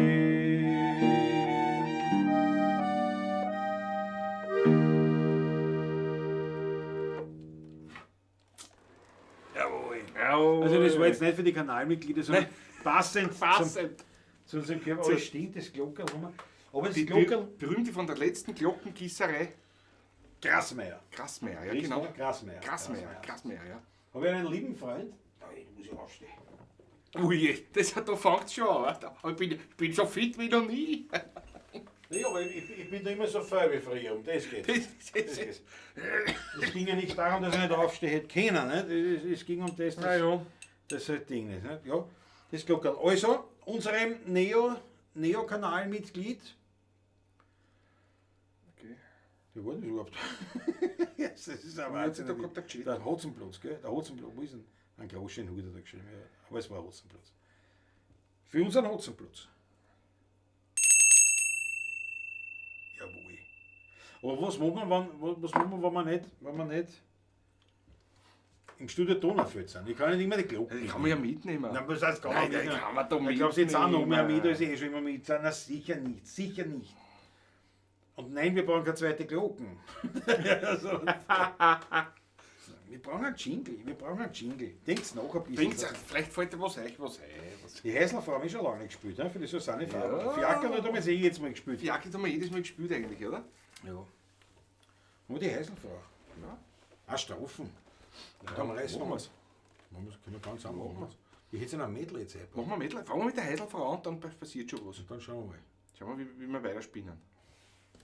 Also das war jetzt nicht für die Kanalmitglieder, sondern passend zu unserem Körper. Aber es stimmt, das Glockerl haben wir. Aber das Die Glockerl, berühmte von der letzten Glockenkisserei. Grassmeier. Grassmeier, ja genau. Grassmeier. Grassmeier, ja. Habe ich einen lieben Freund? Nein, muss ich aufstehen. Ui, da fängt es schon an. Aber ich bin so fit wie noch nie. Ja, aber ich bin da immer so faul wie früher, um das geht es. Es ging ja nicht darum, dass ich nicht aufstehen hätte können, nicht? Es ging um das, das halt Ding nicht. Ja, das Glockerl. Also, unserem Neo-Kanalmitglied. Okay. Wie war das überhaupt? Das ist ein Wahnsinn. Der Hotzenplatz, gell? Der Hotzenplatz, wo ist denn? Ein großen Hut hat er geschrieben, ja. Aber es war Hotzenplatz. Für unseren Hotzenplatz. Jawohl. Aber was macht man, wenn man nicht im Studio Donaufeld sind? Ich kann nicht immer die Glocken. Die kann man ja mitnehmen. Nein, was heißt, kann Nein, man die mitnehmen? kann man da Ich glaube, jetzt auch noch mehr mitnehmen. mit, als ich schon immer mit sind. Na, sicher nicht. Und nein, wir brauchen keine zweite Glocken. Also, wir brauchen einen Jingle. Denkt's noch ein bisschen. Vielleicht fällt dir was ein. Die Häslerfrau habe ich schon lange nicht gespielt, ne? Für die Susanne Faber. Ja. Fiaker hat wir jetzt mal gespielt. Fiaker haben wir jedes Mal gespielt eigentlich, oder? Ja. Nur die Häslerfrau. Ja. Auch Strophen. Ja, Dann reißen machen wir wir's. es. Können wir ganz einfach Machen machen. Ich hätte es in einer Medley-Zeit. Machen wir Mädel. Fangen wir mit der Heidelfrau an, dann passiert schon was. Dann schauen wir mal. Schauen wir, wie wir weiter spinnen.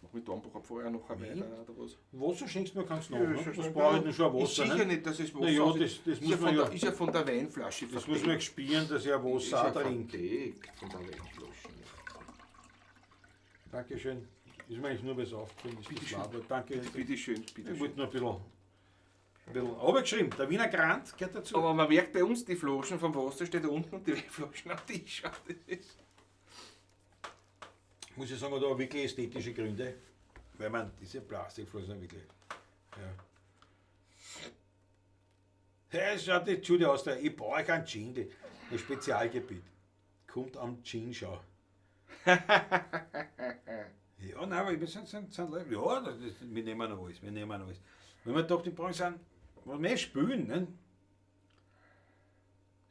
Machen wir Dornbach vorher noch weiter oder was? Wasser schenkst du mir ganz noch. Ja, Ne? schon Das noch. brauche ich noch schon Ist Wasser. sicher Ne? nicht, dass es Wasser Na ja, ist. das Ist muss ja man ja. ist ja von der Weinflasche Das muss man spielen, dass ich ein Ist Wasser ja trinke. verdeckt von der Weinflasche. Dankeschön. Ist mir eigentlich nur was aufgefallen. Das ist klar, aber danke. Bitte schön, Ich bitte schön. wollte nur ein bisschen runtergeschrieben. Der Wiener Grant gehört dazu. Aber man merkt bei uns, die Flaschen vom Wasser steht da unten und die Weinflaschen am Tisch. Das ist- Muss ich sagen, da auch wirklich ästhetische Gründe. Weil man diese Plastikflaschen sind wirklich. Ja. Ja, es schaut jetzt schon aus, ich brauche keinen Jingle. Ein Spezialgebiet. Kommt am Gin-Schau. Ja, nein, aber wir sind Leute. Ja, wir nehmen noch alles. Wenn wir doch die Branche sind, was wir spielen, ne?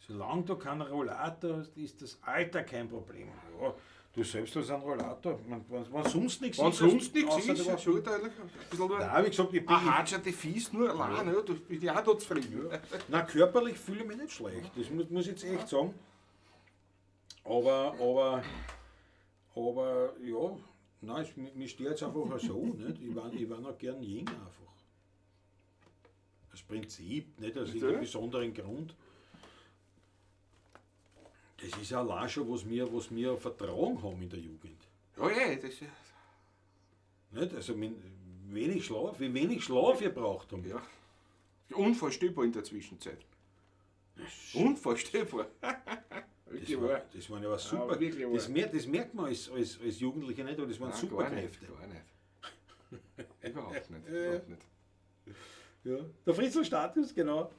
Solange du keinen Rollator hast, ist das Alter kein Problem. Ja, du selbst hast einen Rollator. Wenn sonst nichts Wenn ist, sonst nichts außer ist, du ja warst- schon ein bisschen nur. Nein, wie gesagt, ich bin. Ein Hatscher, die Fies nur allein, ja. Du bist ja auch da zufrieden. Nein, körperlich fühle ich mich nicht schlecht. Das muss ich jetzt echt sagen. Aber ja, nein, mir steht jetzt einfach so. Nicht? Ich war noch gern jung einfach. Das Prinzip, nicht aus irgendeinem besonderen Grund. Das ist ja allein schon, was wir vertragen haben in der Jugend. Ja, ja, das ist. Nicht? Also wie wenig Schlaf wir braucht haben. Ja. Unvorstellbar in der Zwischenzeit. Unvorstellbar. Das waren aber super. Ja, wirklich wahr. Das merkt man als Jugendlicher nicht, aber das waren Nein, Superkräfte. Gar nicht. Überhaupt nicht. Überhaupt nicht. Ja. Der Fritzl-Status, genau.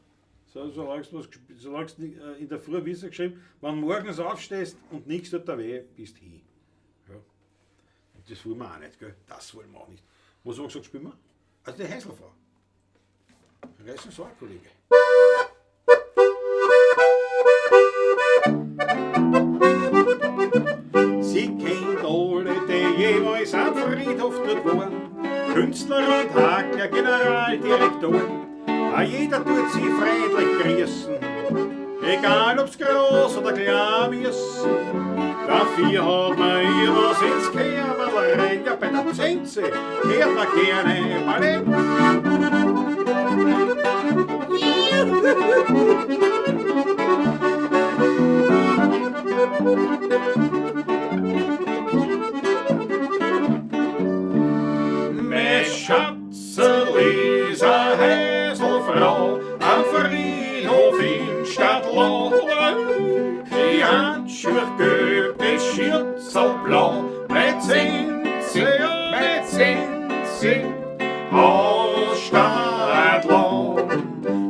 Solange du in der Früh Wissen geschrieben, wenn du morgens aufstehst und nichts tut da weh, bist du hin. Ja. Und das wollen wir auch nicht, gell? Das wollen wir auch nicht. Was haben wir gesagt, spielen wir? Also die Häuselfrau. Reißen so, Kollege. Sie kennt alle, die jemals am Friedhof dort waren. Künstler und Hacker, Generaldirektoren. Auch jeder tut sie freundlich grüßen. Egal ob's groß oder klein ist. Dafür hat man ihr was ins Kerberl rein. Ja, bei der Zenze hört man gerne Ballett. Mein Schatzel ist a Häselfrau am Friedhof in Stadtlohn. Die Handschuhe gelb, das Schürzel blau, mit Zinse, aus Stadtlohn.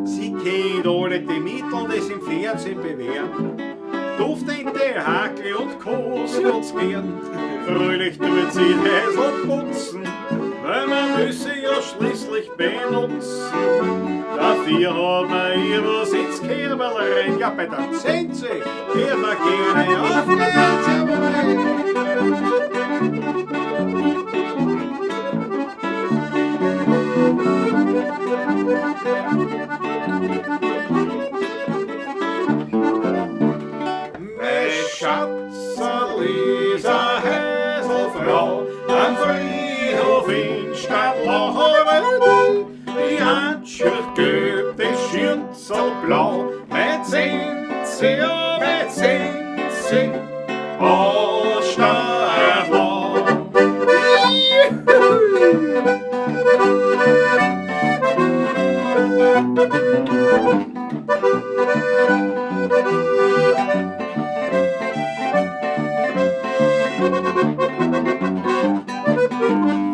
Sie kennt alle die Mittel, die sie im Fernsehen bewähren. Duftende Hakel und Co. sie uns gern. Fröhlich tut sie Häsel putzen, weil man müsse ja schließlich benutzen. Dafür hat man ihr was ins Kerberl rein. Ja, bei der Zenze hört man gerne auf Mein Schatzel ist a Häselfrau am Friedhof in Stadtlohn. Die Handschuhe gelb, das Schürzel blau, mit Zinse, aus Stadtlohn.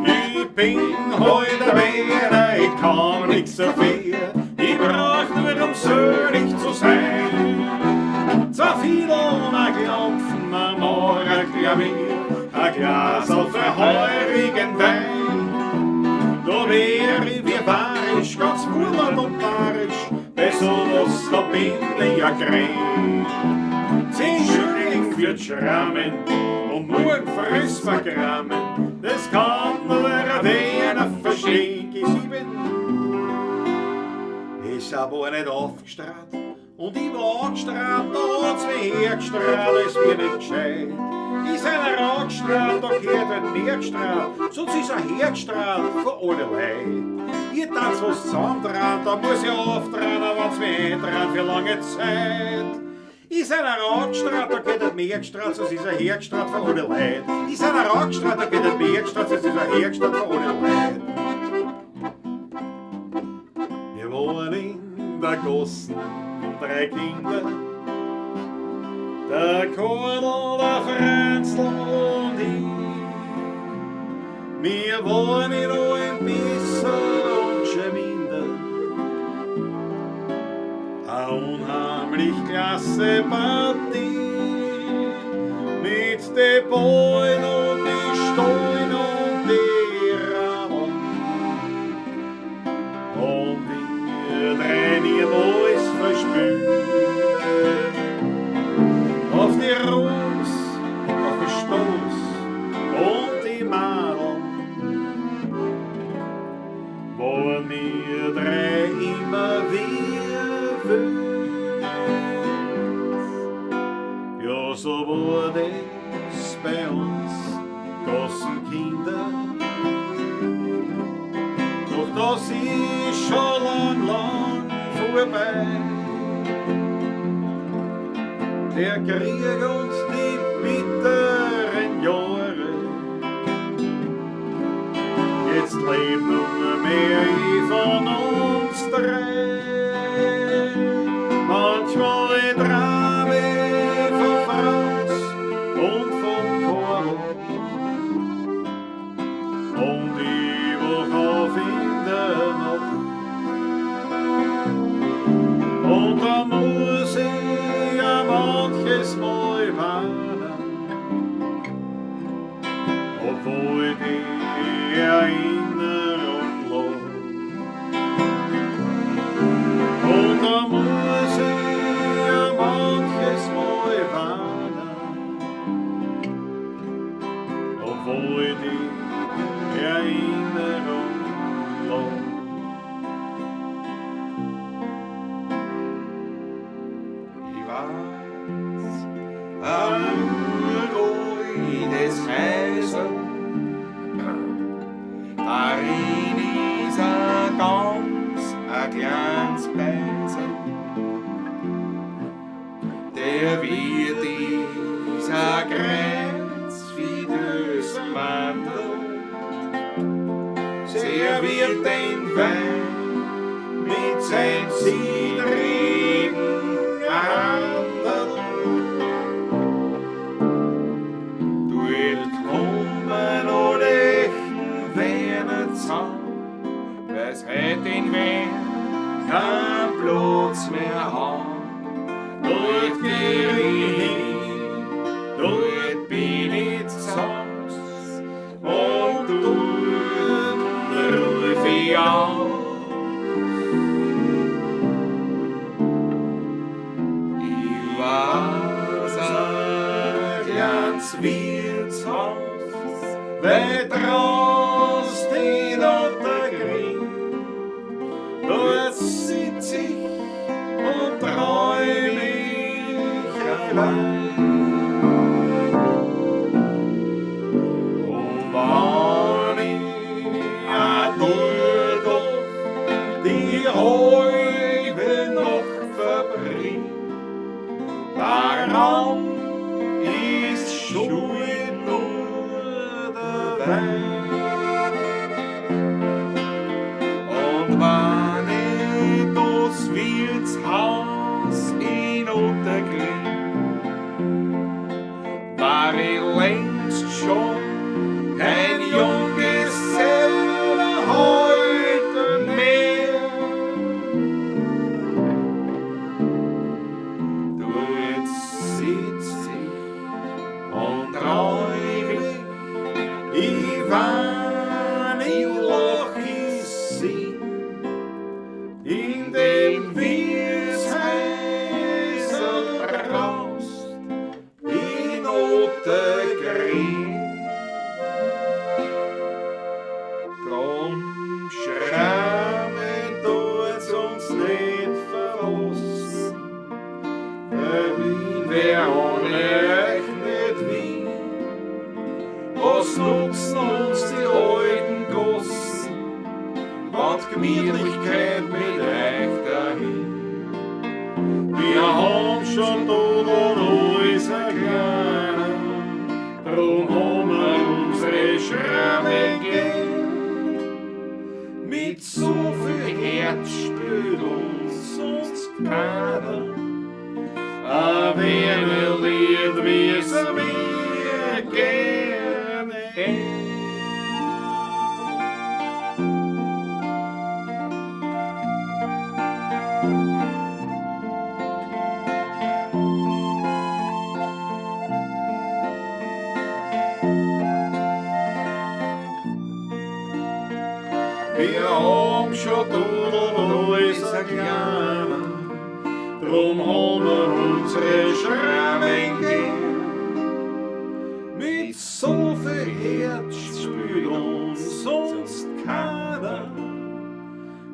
Ich bin heute wieder, ich kann nix dafür, ich brauch nur um söhnig zu sein. Zwei Fiedel und ein Klopfen am Morgenklavier, ein Glas auf feurigen Wein. Da wär ich wie warisch, ganz urlaub und narisch, bei sowas da bin ich ja grein. 10 Schilling für Schrammen und nur ein Fressvergrammen, das kann nur einer verstehen. G7 ist aber nicht aufgestrahlt und ich war angestrahlt, da hat's mich hergestrahlt, es wird nicht gescheit. Ist einer angestrahlt, da gehört halt mehr gestrahlt, sonst ist er hergestrahlt von allerlei. Ihr tanzt was zusammentragen, da muss ich auftragen, wenn's mich eintragen für lange Zeit. Ist einer angestrahlt, da geht er mehr gestrahlt, sonst ist er hergestrahlt von allerlei. Ist einer angestrahlt, da geht er mehr gestrahlt, sonst ist er hergestrahlt von allerlei. Wir wohnen in der Gossen, 3 Kinder, der Kordel, der Franzl und ich. Wir wohnen noch ein bisschen und schon minder. Eine unheimlich klasse Partie mit den Bäumen und die Stollen und die Rahmen. Und wir drehen ihr Neues verspült auf die Rums, auf den Stoß und die Madeln, wo wir drei immer wieder wünscht. Ja, so wurde es bei uns Gassenkinder. Doch das ist schon lang vorbei. Der Krieg und die bitteren Jahre. Jetzt lebt nur mehr ich von uns drei. Manchmal ein Drame von Erinnerung los. Und da muss ich ja manches Mal warnen, obwohl die Erinnerung los. Ich weiß, am Ruhe des Häusers, darin ist ein kleines Besen, der wird dieser Grenz wie das Mandel, sehr wird den Wein mit seinem zittrigen Handel. Du willkommen und echten Wiener Zaun, was hätt in Wien kein Platz mehr haben. Dort geh ich hin, dort bin ich zu Haus und dort ruf ich aus. Ich weiß ein kleines Wirtshaus, weit draußen in Ottergring. Dort sitz ich und träum mich allein. Und wann ich dort die halbe Nacht verbring, daran ist schuld nur der Wein. Und wenn ich das Wirtshaus in Ottergring, war ich längst schon kein Junggeselle heute mehr. Dort sitz ich und träum ich wann ich lach ich sing in dem Wirtshaus raus in Ottergring. Drum schreiben tut's uns nicht verlassen, weil Wien wär ohne euch nicht Wien. Was nutzen uns die alten Gossen, wann die Gemütlichkeit mit euch dahin? Wir haben schon tot und alles erklärt, drum haben wir unsere Schrammen gern. Mit so viel Herz spürt uns sonst keiner, ein Wiener Lied, wie es mir gerne ist. Wir haben schon tot und alles erklärt, drum haben wir unsere Schrammen gern. Mit so viel Herz spürt uns sonst keiner,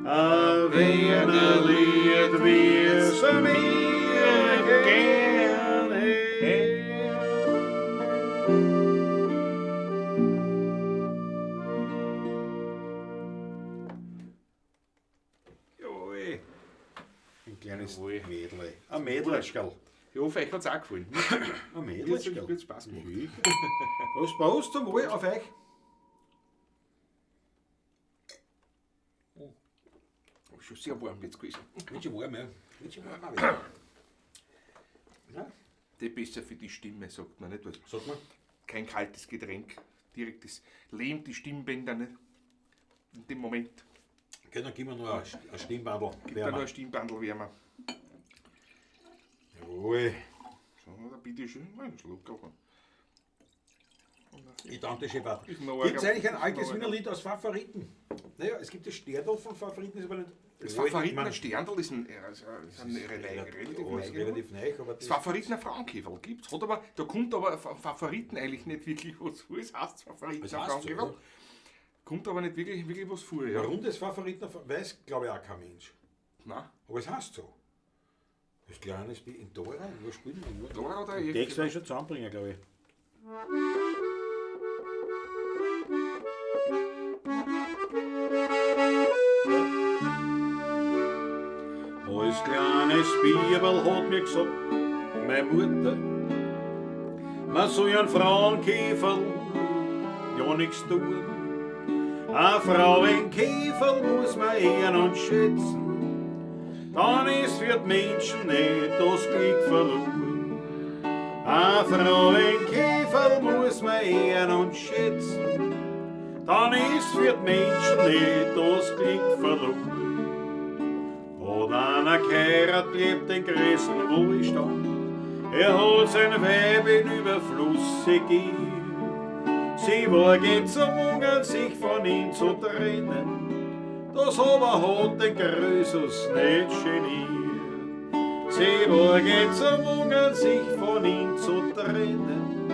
ein Wiener Lied, wie es mir gerne ist. Joi. Ein kleines Joi. Mädel. Ein Mädelscherl. Ich hoffe, euch hat es auch gefallen. Ein Mir Mädelscherl. hat Spaß gemacht. Was Prost zum Wohl auf euch. Schon sehr warm jetzt gewesen. Wird schon warm, ja. Wird schon warm auch wieder. Ja, Die besser für die Stimme, sagt man nicht was. sag mal. Kein kaltes Getränk. Direkt das lähmt die Stimmbänder nicht. In dem Moment Okay, dann geben wir noch ein Stimmbandel. gibt da noch ein Stimmbandel wärmer. Jawohl. So, da bitte schön mal einen Schluck. Aber. Ich danke dir, Chef. Ist noch Gibt es arg- eigentlich ein altes noch Wiener arg- Lied aus Favoriten? Naja, es gibt das Sterndl von Favoriten, ist aber nicht... Das Ja, ich Favoriten meine, Sterndl ist ein relativ neu, aber Das Favoriten Frauenkäferl gibt's, hat aber, da kommt aber Favoriten eigentlich nicht wirklich was vor. Es heißt Favoriten Das heißt so, Frauenkäferl. ja. Kommt aber nicht wirklich was vor. Ja. Warum das Favoriten weiß, glaube ich, auch kein Mensch. Nein. Aber es heißt so. Das kleine Spiel in Dora, wo spielen wir? Da hat er Den Text werde ich schon zusammenbringen, glaube ich. Als kleines Bibel hat mir gesagt, meine Mutter, man soll einen Frauenkäfer ja nichts tun. Eine Frauenkäfer muss man ehren und schätzen, dann ist für die Menschen nicht das Glück verloren. Ein Frauenkäfer muss man ehren und schätzen, dann ist für die Menschen nicht das Glück verloren. Hat einer geheiratet, lebt den größten Wohlstand, hat sein Weib in Überfluss gegeben. Sie war gezwungen, sich von ihm zu trennen, das aber hat den Krösus nicht geniert. Sie war gezwungen, sich von ihm zu trennen,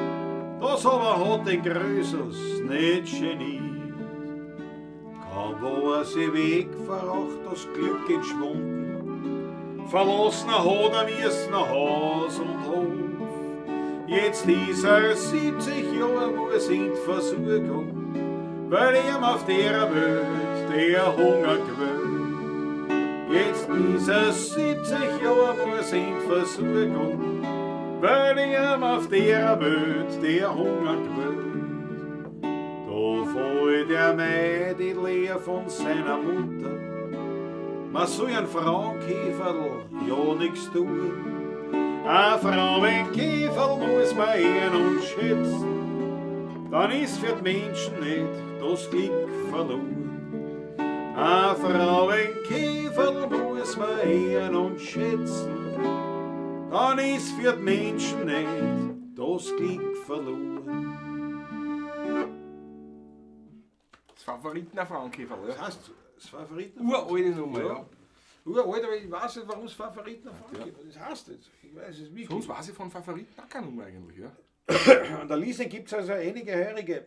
das aber hat den Krösus nicht geniert. Kaum war sie weg, verroch das Glück entschwunden, verlassen hat müssen Haus und Hof. Jetzt ist 70 Jahre, muss in die Versuchung, weil ihm auf der Welt der Hunger quält. Jetzt ist 70 Jahre, muss in die Versuchung, weil ihm auf der Welt der Hunger quält. Da fällt der Mai die Lehre von seiner Mutter, man soll ein Frauenkäferl ja nichts tun. Ein Frauenkäferl muss man ehren und schätzen, dann ist für die Menschen nicht das Glück verloren. Ein Frauenkäferl muss man ehren und schätzen, dann ist für die Menschen nicht das Glück verloren. Das Favoriten Frauenkäferl, Das ja. heißt, das Favoriten... Uralte Nummer, ja. Uralt, aber ich weiß nicht, warum es Favoriten Frauenkäfer. Das heißt jetzt. Ich weiß es wirklich. Sonst weiß ich von Favoriten auch keine Nummer eigentlich, ja. An der Leasing gibt es also einige Heurige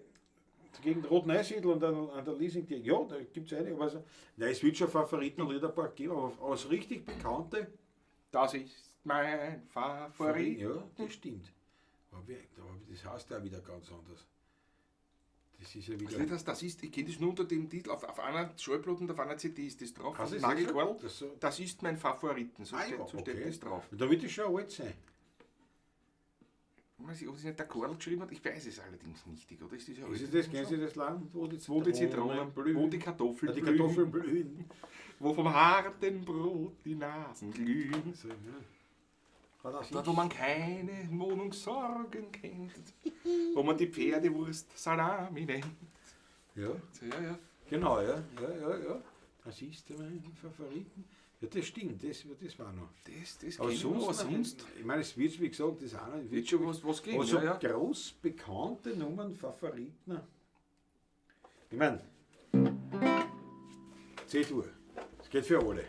gegen Rot-Neusiedl und an der Leasing, ja, da gibt es einige. Also, nein, es wird schon Favoriten und Liederpark geben, aber als richtig bekannte. Das ist mein Favorit. Ja, das stimmt. Aber das heißt ja wieder ganz anders. Das ist ja wieder. Also das ist, ich kenne das nur unter dem Titel, auf einer Schallplatte und auf einer CD ist das drauf. Also, Nagelkorn, das so? das ist mein Favoriten, so, Ah, steht, ja, so steht okay. das drauf. Da wird es schon alt sein. Ich weiß nicht, ob das nicht der Korl geschrieben hat, ich weiß es allerdings nicht. Oder ist das ja Ist es das? Kennen Sie das Land, wo die Zitronen blühen, wo die Kartoffeln die blühen, Kartoffeln blühen? wo vom harten Brot die Nasen glühen. So, ja. Hat auch Dort, wo man keine Wohnungssorgen kennt, wo man die Pferdewurst Salami nennt. ja. So, ja. Genau, ja. Das ist mein Favoriten. Ja, das stimmt, das war noch. Das Aber kenn ich noch, sonst, ich meine, es wird, wie gesagt, das auch nicht. wird schon was geben. Aber so Ja. groß bekannte Nummern, Favoriten. Ich meine, C-Dur, es geht für alle.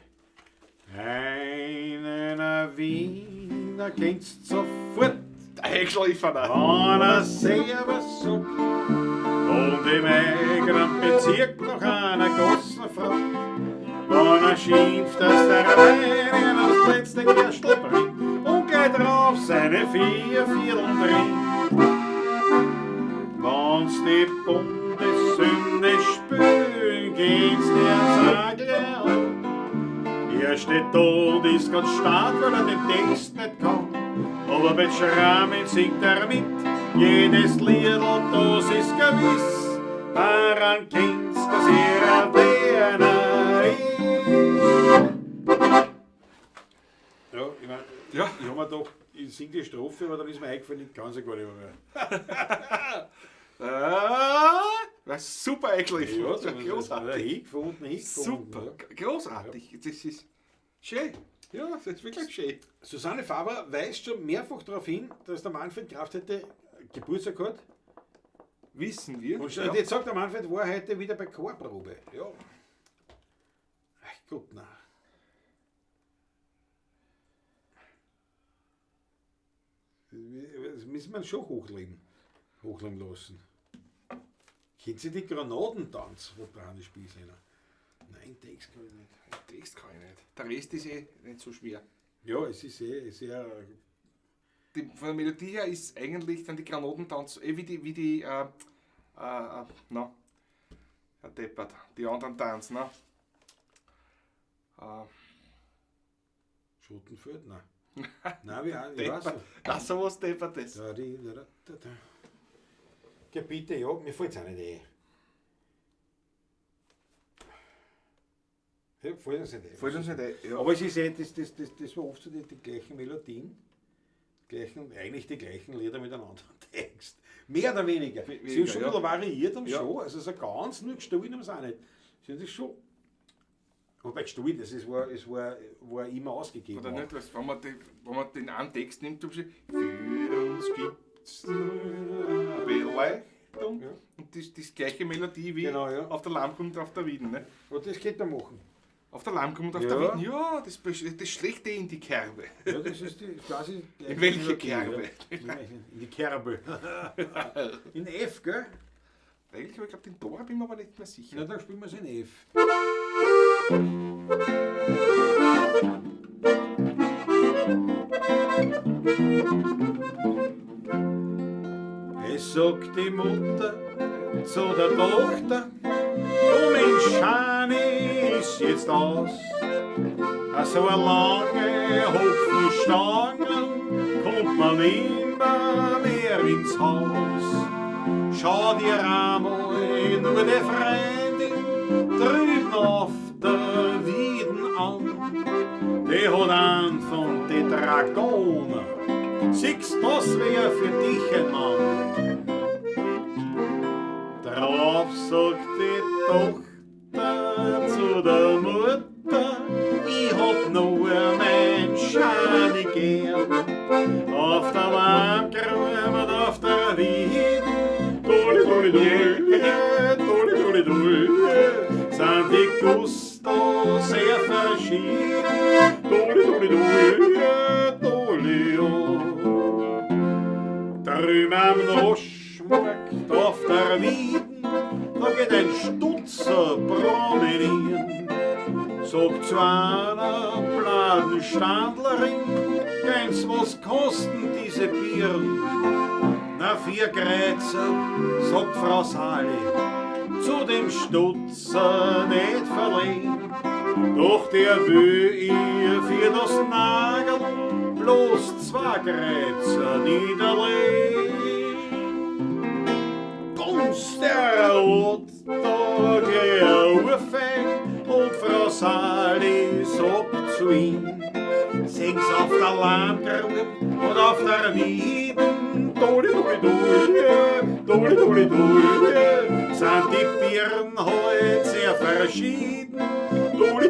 Einen Wiener kennst sofort, Der Heckschleifer. wenn er sehr was sagt. Und im eigenen Bezirk noch einer Gossen fragt, wenn er schimpft, dass der Wein aufs letzte Gerstel bringt und gleich drauf seine 4 Vierteln trinkt. Wenn's die Bundessünde spülen, geht's der Sagler an. Er steht tot, ist ganz stark, weil er den Text nicht kann. Aber mit Schrammen singt er mit, jedes Lied und das ist gewiss. Daran kennst, dass er ein Werner ist. Ja, ich meine, Ja. ich habe mir gedacht, ich singe die Strophe, aber dann ist mir eingefallen, ich kann sie gar nicht mehr. Das ist super Heckschleifer. Ja, Das ist großartig. hingefunden. Super, großartig. Das ist schön. Ja, das ist wirklich schön. Susanne Faber weist schon mehrfach darauf hin, dass der Manfred Kraft hätte Geburtstag gehabt. wissen wir. Und ja. jetzt sagt der Manfred, war heute wieder bei Chorprobe. Ja. Ach Gott, nein. Das müssen wir schon hochleben lassen. Kennen Sie die Granatentanz, wo der Hannes spielt? Nein, Text kann ich nicht. Text kann ich nicht. Der Rest ist nicht so schwer. Ja, es ist sehr. Von der Melodie her ist eigentlich dann die Granatentanz, wie die Herr Deppert, die anderen tanzen, ne? Schottenfeld? Nein. Nein, ich weiß Deppert. nicht. Das so was Deppert ist. Ja, bitte, ja, mir fällt es auch nicht ein. Ja, fällt uns nicht ein. Fällt uns nicht ein, ja. Aber es ist das war oft so die gleichen Melodien, eigentlich die gleichen Lieder mit einem anderen Text. Mehr oder weniger. Sie haben schon ein bisschen variiert am Show, also so ganz nur gestohlen haben sie auch nicht. Sie haben das schon. Wobei gestohlen, es war immer ausgegeben. Oder nicht, weißt, wenn man den einen Text nimmt, für uns gibt's nur Beleuchtung. Ja. Und das gleiche Melodie wie Genau, ja. auf der Lamm kommt auf der Wieden. Ne? Und das geht da machen. Auf der Lamm kommt auf Ja. der Wieden, ja, das schlägt in die Kerbe. Ja, das ist die quasi. In welche Kerbe? Ja. In die Kerbe. In F, gell? Eigentlich, aber ich glaube, den Tor bin ich mir aber nicht mehr sicher. Ja, dann spielen wir es in F. Es sagt die Mutter zu der Tochter, du Mensch, Schani ist jetzt aus. So eine lange Hopfenstange kommt man immer mehr ins Haus. Schau dir einmal nur die Freundin drüben auf der Wieden an. Die hat einen von den Dragonen. Siehst, das wär für dich ein Mann. Drauf sagt die Tochter zu der Mutter, ich hab nur mein Schani gern. Auf der Landgrube und auf der Wieden, duli, sind die Gusto sehr verschieden. Drüben am Roschmarkt auf der Wieden, da geht ein Stutzer promenieren. Sagt zu einer Bladenstandlerin, Gens, was kosten diese Bieren? Na, 4 Kreuzer, sagt Frau Sali, zu dem Stutzer nicht verlegen. Doch der will ihr für das Nagel bloß 2 Kreuzer niederlegen. Bums, der hat da gleich eine Ohrfeige und Frau Sali sagt zu ihm, sing's auf der Landgrube und auf der Wieden, duli, sind die Birnen heut sehr verschieden, duli.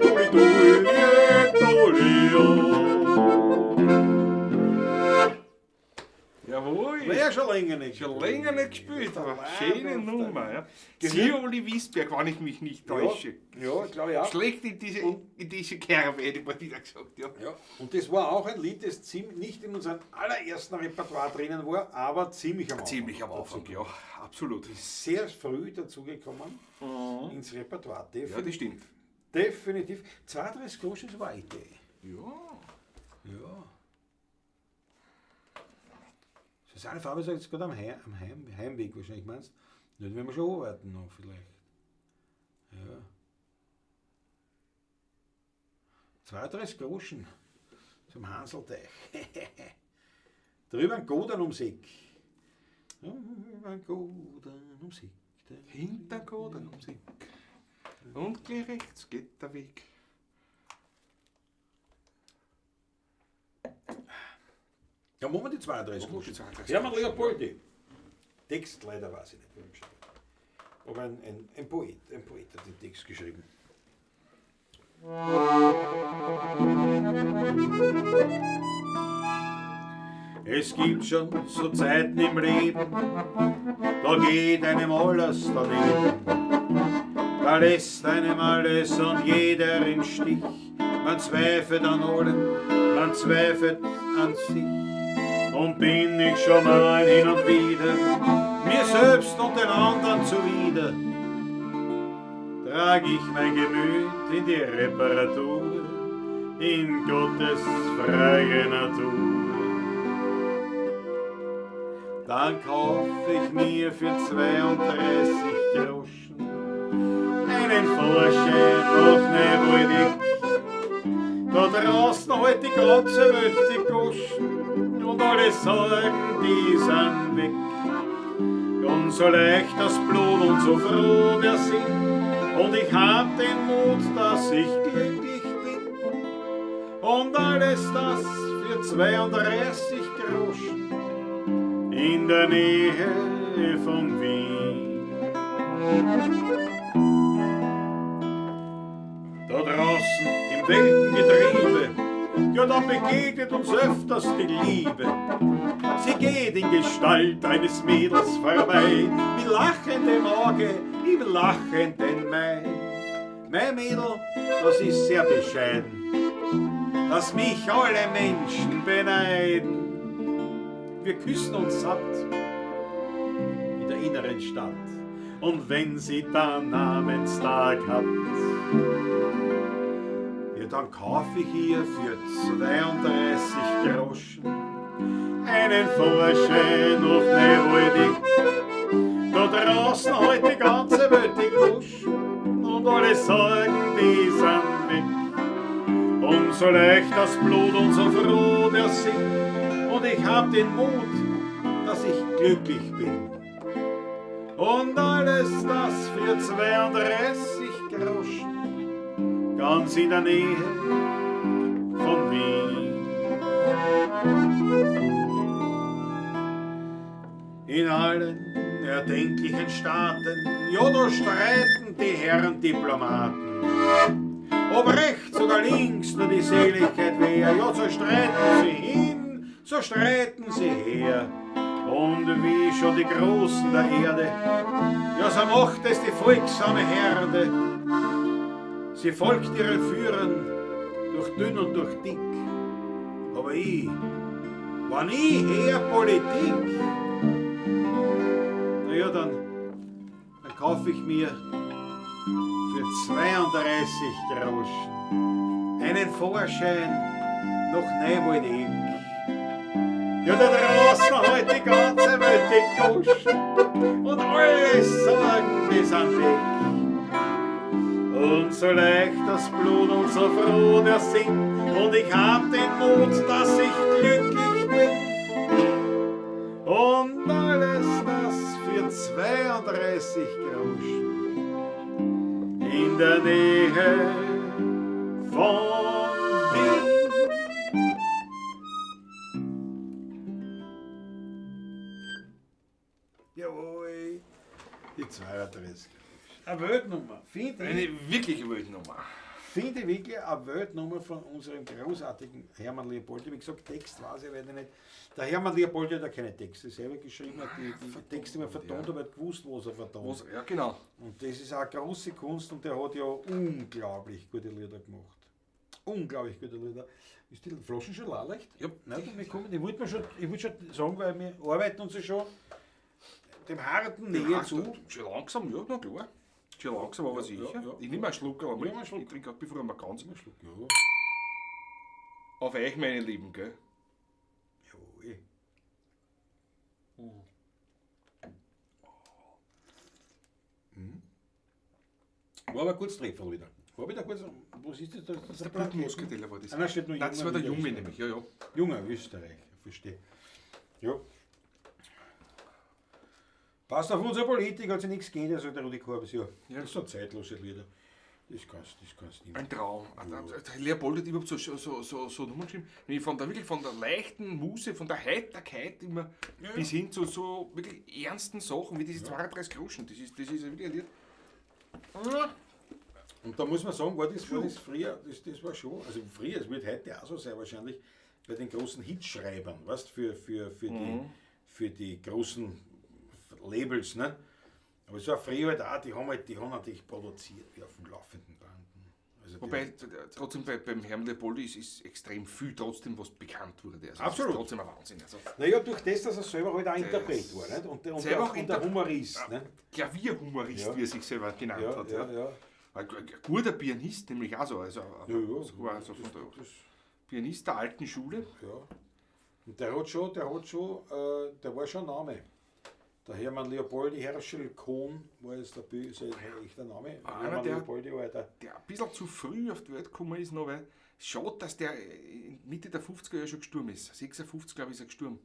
Jawohl! Wäre schon länger nicht. Schon länger nicht gespielt, aber schöne Wahnsinn. Nummer. Ja. Sie- Sie Uli Wiesberg, wenn ich mich nicht täusche. Ja, glaube ich auch. Schlecht in diese Kerbe, hätte ich mal wieder gesagt. Ja. Ja, und das war auch ein Lied, das nicht in unserem allerersten Repertoire drinnen war, aber ziemlich am Anfang. Ziemlich am Anfang, ja, absolut. Sehr früh dazugekommen ins Repertoire. Ja, das stimmt. Definitiv. 32 Groschen ist weite. Ja. Ja. Das ist eine Farbe, sagt jetzt gerade am Heimweg wahrscheinlich, meinst du? Nicht, wenn wir schon arbeiten noch vielleicht. Ja. 32 Groschen zum Hanselteich. Drüber ein Godern ums Eck. Drüber ein Godern ums Eck. Hinter Godern ums Eck. Und gleich rechts geht der Weg. Ja, machen wir die 32 Machen wir die Groschen. 32 Ja, man Groschen, Leopoldi. Text leider weiß ich nicht, wer geschrieben hat. Aber ein Poet hat den Text geschrieben. Es gibt schon so Zeiten im Leben, da geht einem alles daneben. Da lässt einem alles und jeder im Stich. Man zweifelt an allem, man zweifelt an sich. Und bin ich schon mal hin und wieder mir selbst und den anderen zuwider, trag ich mein Gemüt in die Reparatur, in Gottes freie Natur. Dann kauf ich mir für 32 Groschen einen Vorschein noch Neuwaldig. Da draußen halt die ganze Welt die Goschen und alle Sorgen, die sind weg. Und so leicht das Blut und so froh der Sinn, und ich hab den Mut, dass ich glücklich bin. Und alles das für 32 Groschen in der Nähe von Wien. Da draußen im Weltengetriebe, ja, da begegnet uns öfters die Liebe. Sie geht in Gestalt eines Mädels vorbei, mit lachendem Auge im lachenden Mai. Mein Mädel, das ist sehr bescheiden, dass mich alle Menschen beneiden. Wir küssen uns satt in der inneren Stadt, und wenn sie dann Namenstag hat, ja, dann kauf ich ihr für 32 Groschen einen Vorschein noch Neuwaldig. Da draußen heute die ganze Welt die Goschen und alle Sorgen, die sind weg. Und so leicht das Blut und so froh der Sinn, und ich hab den Mut, dass ich glücklich bin. Und alles das für 32 Groschen, ganz in der Nähe von Wien. In allen erdenklichen Staaten, ja, da streiten die Herren Diplomaten. Ob rechts oder links nur die Seligkeit wär, ja, so streiten sie hin, so streiten sie her. Und wie schon die Großen der Erde, ja, so macht es die folgsame Herde. Sie folgt ihren Führern durch dünn und durch dick. Aber ich, wenn ich her Politik, na ja, dann kaufe ich mir für 32 Groschen einen Vorschein noch Neuwaldig. Ja, da draußen heute die ganze Welt die Goschen und alle Sorgen, die sind weg. Und so leicht das Blut und so froh der Sinn, und ich hab den Mut, dass ich glücklich bin. Und alles das für 32 Groschen in der Nähe von Wien. Jawohl, die 32. Eine Weltnummer, finde ich. Eine wirkliche Weltnummer. Finde ich wirklich eine Weltnummer von unserem großartigen Hermann Leopoldi. Wie gesagt, Text weiß ich nicht. Der Hermann Leopoldi hat ja keine Texte selber geschrieben, hat die Texte immer vertont, aber er hat gewusst, was er vertont. Ja, genau. Und das ist auch eine große Kunst, und der hat ja unglaublich gute Lieder gemacht. Unglaublich gute Lieder. Ist die Flaschen schon leicht? Ja. Nein, ich wollte schon sagen, weil wir arbeiten uns ja schon dem harten Nähe zu. Schon langsam, ja, na klar. Schon langsam, aber sicher. ja. Ich nehme einen Schluck, aber Nimm einen Schluck. ich trinke gerade, bevor wir ganz Einen Schluck, ja. auf euch, meine Lieben, gell? Jawohl. War aber kurz Treffer wieder. War wieder kurz. Was ist das? Das ist Der Blutmusketeller war das. Ah, nein, steht nur Nein, das junger war der Junge Widerstand. nämlich, ja, ja. Junger Österreich, verstehe. Ja. Passt auf unsere Politik, hat sich nichts geändert, also der Rudi Korbis, ja. Ja. Das sind zeitlose Lieder. Das kannst du nicht. Ein Traum. Der Leopold hat überhaupt so Nummern geschrieben, nämlich wirklich von der leichten Muse, von der Heiterkeit immer Ja. bis hin zu so wirklich ernsten Sachen wie diese 32 Groschen. Das ist ja wirklich ein Lied. Und da muss man sagen, war das früher, das war schon, also früher, es wird heute auch so sein wahrscheinlich, bei den großen Hitschreibern, weißt, für die großen Labels, ne? Aber so früher halt auch, die haben natürlich produziert wie auf dem laufenden Band. Also Wobei, trotzdem beim Herrn Leopoldi ist extrem viel trotzdem, was bekannt wurde. Also Absolut. Das ist trotzdem ein Wahnsinn. Also, naja, durch das, dass er selber halt auch Interpret war, nicht? Und der Humorist. Ne? Klavierhumorist, Ja. wie er sich selber genannt hat. Ja. Ein guter Pianist, nämlich auch so. Also, sogar das, so von der das, Pianist der alten Schule. ja. Und der war schon ein Name. Der Hermann Leopoldi Herschel Kohn war jetzt sein echter Name. Einer, Leopoldi war der. der ein bisschen zu früh auf die Welt gekommen ist, noch, weil schade, dass der in Mitte der 50er Jahre schon gestorben ist. 56, glaube ich, ist er gestorben.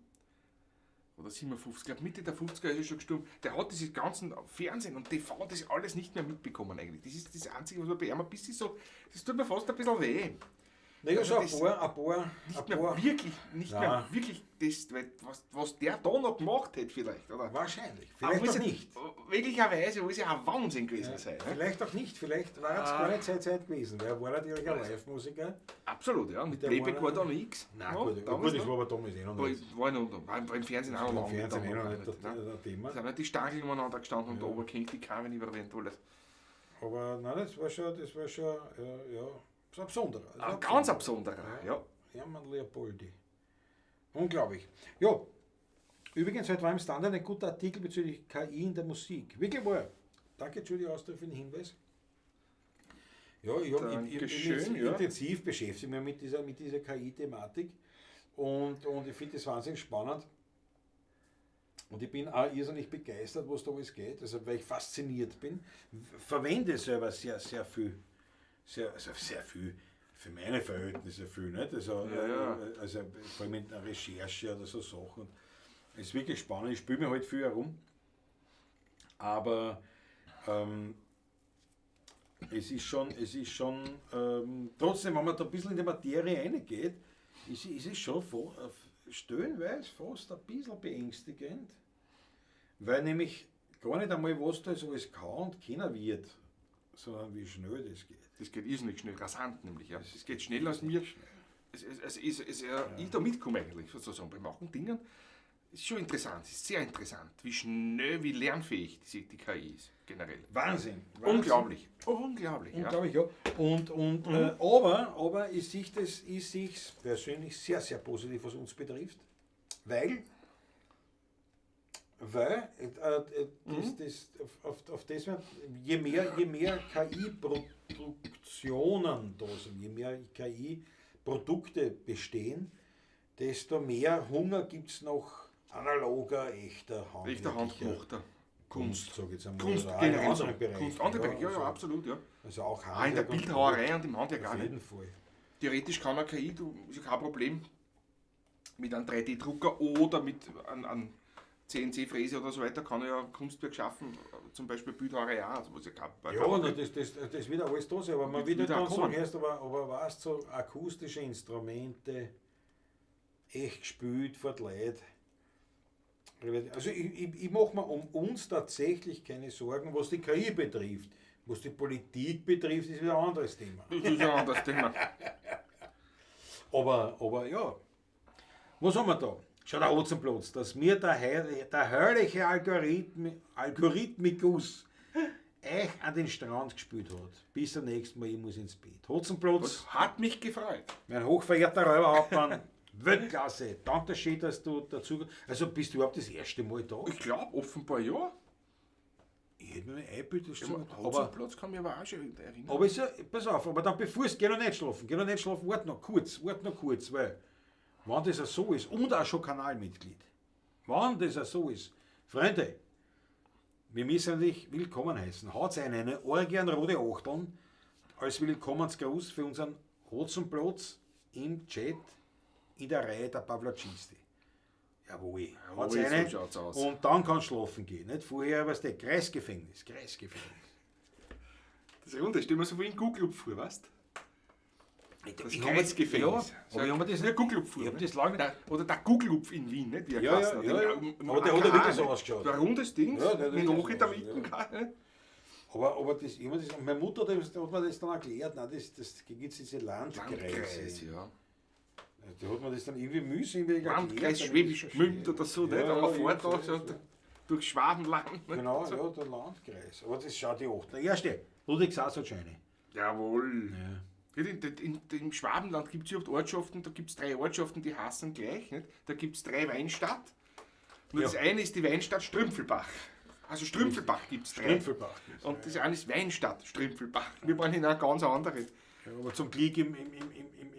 Oder 57, glaube Mitte der 50er Jahre ist er schon gestorben. Der hat diese ganzen Fernsehen und TV, das alles nicht mehr mitbekommen eigentlich. Das ist das Einzige, was mir bei ihm ein bisschen so, das tut mir fast ein bisschen weh. Naja, so Also ein paar. Nicht mehr wirklich das, was der da noch gemacht hätte vielleicht, oder? Wahrscheinlich. Aber Vielleicht muss auch ja nicht. Möglicherweise muss ja ein Wahnsinn gewesen sein. Ne? Vielleicht auch nicht. Vielleicht war es gar nicht seine Zeit gewesen. Weil er war natürlich ein Live-Musiker. Absolut, ja. Mit Der Playback war war da nichts. Nein, Ja, gut, damals das noch. war aber damals eh noch nicht. War im Fernsehen auch noch Im lange Fernsehen eh noch nicht, nicht ne? das Thema. Da sind nicht die Stangel umeinander gestanden und da oben hängt die Karin über Wind alles. Aber nein, das war schon ja, so ein besonderer. Ein ganz ein besonderer, ja. Hermann Leopoldi. Unglaublich. Ja, übrigens, heute war im Standard ein guter Artikel bezüglich KI in der Musik. Wirklich wahr. Danke, Julie Austria, für den Hinweis. Ja, ich Dankeschön, bin ja. intensiv beschäftigt mich mit dieser KI-Thematik und ich finde das wahnsinnig spannend. Und ich bin auch irrsinnig begeistert, was da alles geht, also weil ich fasziniert bin. Verwende selber sehr viel für meine Verhältnisse viel, nicht? Also, also vor allem in der Recherche oder so Sachen. Es ist wirklich spannend, ich spiele mir halt viel herum. Aber es ist schon trotzdem, wenn man da ein bisschen in die Materie reingeht, ist es schon stellenweise fast ein bisschen beängstigend, weil nämlich gar nicht einmal was da so alles kann und keiner wird, sondern wie schnell das geht. Das geht irrsinnig schnell, rasant nämlich. Ja. Es geht schneller als mir. Ich da mitkomme eigentlich, sozusagen, beim Machen Dingen. Ist schon interessant, ist sehr interessant, wie schnell, wie lernfähig die KI ist, generell. Wahnsinn. Unglaublich, ja. Unglaublich, ja. Aber ich sehe es persönlich sehr, sehr positiv, was uns betrifft, weil auf das, je mehr KI-Produktionen da sind, je mehr KI-Produkte bestehen, desto mehr Hunger gibt es noch analoger, echter handgemachter Kunst. Sag ich jetzt einmal. Kunst Oder auch generell. in anderen Bereichen. Kunst, andere Bereiche, ja, also, absolut, ja. Also auch Auch in der Handwerk und Bildhauerei und im Handwerk auch auf nicht. jeden Fall. Theoretisch kann eine KI, ist ja kein Problem, mit einem 3D-Drucker oder mit einem CNC-Fräse oder so weiter, kann er ja Kunstwerk schaffen, zum Beispiel Bildhauerei auch. Also was ja kein Ja, das wird auch alles da sein, aber man wird wieder dann sagen, kommen. erst aber weißt so akustische Instrumente, echt gespielt vor die Leute. Also ich mache mir um uns tatsächlich keine Sorgen, was die KI betrifft. Was die Politik betrifft, ist wieder ein anderes Thema. Das ist ja ein anderes Thema. Aber ja, was haben wir da? Schau der Otzenplatz, dass mir der herrliche Algorithmikus euch an den Strand gespielt hat. Bis zum nächsten Mal, ich muss ins Bett. Hotzenplatz, Das hat mich gefreut. mein hochverehrter Räuberhauptmann, Weltklasse. Danke schön, dass du dazu... Also bist du überhaupt das erste Mal da? Ich glaube offenbar ja. Ich hätte mir eingebildet, dass Aber aber Hotzenplatz kann mich aber auch schon erinnern. Aber ist ja, pass auf, aber dann bevor es, geh noch nicht schlafen, warte noch kurz, weil, wenn das so ist, und auch schon Kanalmitglied, wenn das so ist, Freunde, wir müssen dich willkommen heißen. Haut eine Orgie an rote Achteln als Willkommensgruß für unseren Hotzenplatz im Chat in der Reihe der Pavlacisti. Jawohl, haut Jawohl, eine so schaut's aus. und dann kannst du schlafen gehen. Nicht vorher, was der Kreisgefängnis. Das ist ja stell mir so wie in Google vor, weißt du? Das Ich Kreisgefängnis. Ja, aber ich habe mir das Der Google-Upf, ich hab das lange oder der Google-Upf in Wien, nicht? Wie er Ja, geheißen hat. ja. Im Aber der hat ja wirklich so nicht? ausgeschaut. So ein rundes Ding, Ja, der hat mit wirklich Loch in der so Mitte. ausgeschaut, Nicht? Aber meine Mutter hat mir das dann erklärt, nein, das gibt es diese Landkreis, Landkreise. ja. Da hat man das dann irgendwie mühselig Landkreis Schwäbisch Gmünd oder so, nicht? Wenn man fährt da so durch Schwabenland. Nicht? Genau, so. ja, der Landkreis. Aber das schaut die 8. Der erste, Ludwigshaus hat Scheine. Jawohl. Ja. Im Schwabenland gibt es überhaupt Ortschaften, da gibt es 3 Ortschaften, die heißen gleich. Nicht? Da gibt es 3 Weinstadt. Und das eine ist die Weinstadt Strümpfelbach. Also Strümpfelbach gibt es 3. Strümpfelbach. Und das eine ist Weinstadt Strümpfelbach. Wir waren in einer ganz anderen. Ja, aber zum Glück im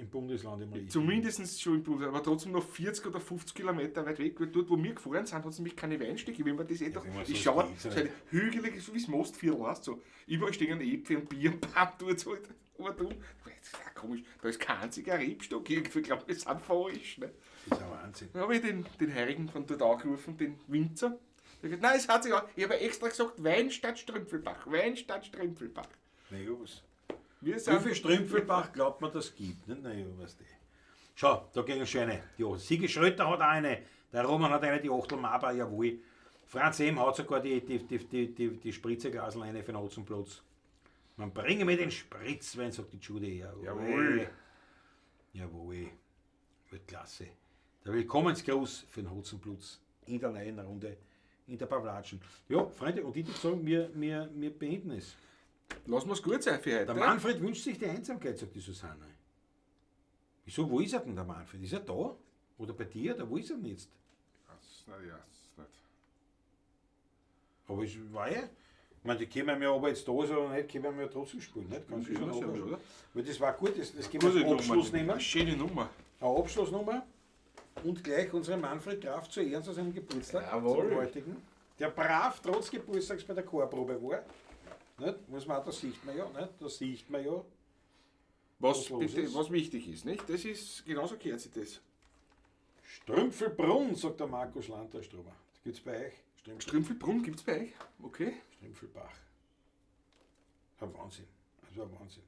Bundesland im Ried. Zumindest schon im Bundesland, aber trotzdem noch 40 oder 50 Kilometer weit weg. Weil dort, wo wir gefahren sind, hat es nämlich keine Weinstücke. Wenn man das doch. wenn man Ich so schaue, sieht, so ein hügeliges, so wie das Mostviertel, weißt du. So. Überall stehen Äpfel und Bier und Papp dort halt. Das ist ja komisch. Da ist kein einziger Rebstock. Irgendwie glaube ich, das sind falsch. Ne? Das ist ein Wahnsinn. Dann habe ich den Heurigen von dort angerufen, den Winzer. Der hat gesagt, nein, es hat sich auch. Ich habe extra gesagt, Weinstadt Strümpfelbach. Weinstadt Strümpfelbach. Na ja, was? Wir Wie sind viel Strümpfelbach glaubt man, das gibt? Nicht? Na ja, weißt du. Schau, da gehen schöne. Ja, Sigi Schröter hat eine, der Roman hat eine, die Achtel Maber, jawohl. Franz M. hat sogar die Spritzeglasel eine für den Hotzenplatz. Man bringe mir den Spritzwein, sagt die Judy. Jawohl. Jawohl. Wird klasse. Der Willkommensgruß für den Hotzenplatz in der neuen Runde in der Pavlatschen. Ja, Freunde, und ich würde sagen, wir beenden es. Lassen wir es gut sein für heute. Der Manfred wünscht sich die Einsamkeit, sagt die Susanne. Wieso, wo ist er denn, der Manfred? Ist er da? Oder bei dir? Oder wo ist er denn jetzt? Naja, ist nicht. Aber es war ja. Ich meine, die können mir aber jetzt da ist oder nicht, können wir trotzdem spielen. Nicht? Kannst du schon anschauen. oder? Weil das war gut, das können wir als Abschluss nehmen. Eine schöne Nummer. Eine Abschlussnummer. Und gleich unseren Manfred Graf zu Ehren zu seinem Geburtstag. Jawohl. Zum heutigen. Der brav trotz Geburtstags bei der Chorprobe war. Nicht? Muss man auch, das sieht man ja. Nicht? Das sieht man ja. Was, los bitte, ist. was wichtig ist, nicht? Das ist, genauso gehört sich das. Strümpfelbrunn, sagt der Markus Lanterstruber. Das gibt es bei euch. Strümpfelbrunn gibt es bei euch? Okay. Strümpfelbach. Ein Wahnsinn. Das war ein Wahnsinn.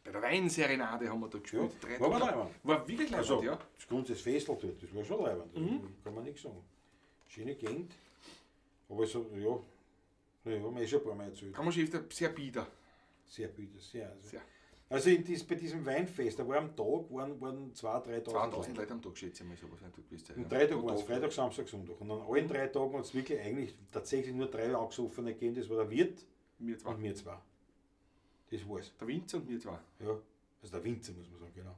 Bei der Weinserenade haben wir da gespielt. Ja, 3 war Tage. leibend. War wirklich leibend, Also, ja. das Grund des Festel dort, das war schon leibend. Kann man nichts sagen. Schöne Gegend. Aber so, ja. Naja, haben wir schon ein paar Mal erzählt. Kann man schon sehr bieder. Sehr bitter, sehr. Also, Sehr. also bei diesem Weinfest, da war am Tag waren 2.000, 3.000 2000 Leute am Tag, schätze ich mal, sowas sind dort gewesen. Und 3 Tage waren es, Freitag, Samstag, Sonntag. Und an allen 3 Tagen hat es wirklich eigentlich tatsächlich nur 3 Angesoffene gegeben. Das war der Wirt Wir zwei. und wir zwei. Das war's. Der Winzer und wir zwei. Ja. Also der Winzer, muss man sagen, genau.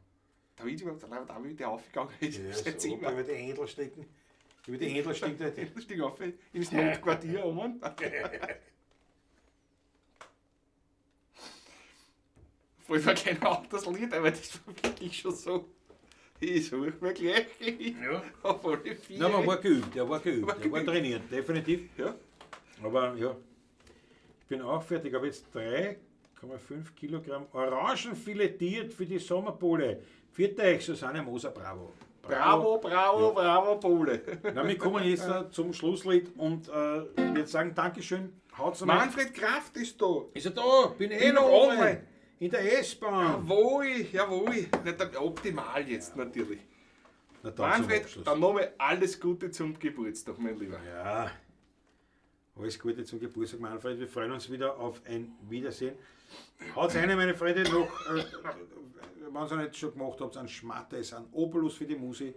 Der Winzer war der auch wieder aufgegangen. Ist Ja, seit so, 10 über die Händler stecken. Über die Händler steckt er. Das Ding auf ins Notquartier um. Voll war kein anderes Lied, aber das war wirklich schon so. Ich suche mir gleich Ja. auf alle 4. Nein, man war geübt, er war geübt, War er war geübt. trainiert, definitiv. Ja. Aber ja, ich bin auch fertig. Ich habe jetzt 3,5 Kilogramm Orangen filetiert für die Sommerpole. Viert euch, Susanne Moser, bravo. Bravo, bravo, Ja. bravo, Pole. Na, wir kommen jetzt zum Schlusslied und wir sagen Dankeschön. Haut's mal. Manfred Kraft ist da. Ist er da? Bin noch noch online. online. In der S-Bahn. Jawohl, jawohl. Nicht optimal jetzt natürlich. Na, dann zum Manfred, Abschluss. dann nochmal alles Gute zum Geburtstag, mein Lieber. Ja, alles Gute zum Geburtstag, Manfred. Wir freuen uns wieder auf ein Wiedersehen. Haut eine, meine Freunde, noch, wenn ihr nicht schon gemacht habt, einen Schmattes, einen Obolus für die Musi.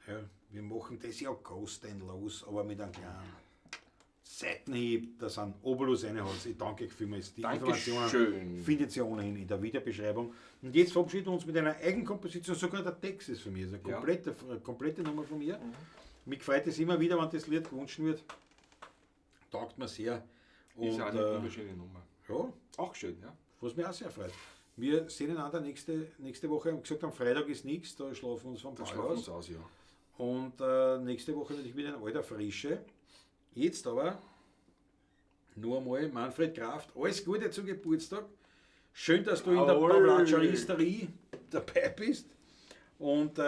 Ja, wir machen das ja kostenlos, aber mit einem kleinen Seitenhieb, dass ein Obolus reinhaut. Ich danke euch vielmals. Die Informationen Dankeschön. findet ihr ohnehin in der Videobeschreibung. Und jetzt verabschieden wir uns mit einer Eigenkomposition, sogar der Text ist von mir, also eine Ja. komplette Nummer von mir. Mich freut es immer wieder, wenn das Lied gewünscht wird. Taugt mir sehr. Und Ist auch eine wunderschöne Nummer. ja, Auch schön, ja. was mich auch sehr freut. Wir sehen einander nächste Woche. Wir haben gesagt, am Freitag ist nichts, da schlafen wir uns vom Da Ball schlafen wir aus. uns aus, ja. Und nächste Woche natürlich wieder ein alter Frische. Jetzt aber nur einmal Manfred Kraft. Alles Gute zum Geburtstag. Schön, dass du in der Jawohl. Pavlatscheristerie dabei bist. Und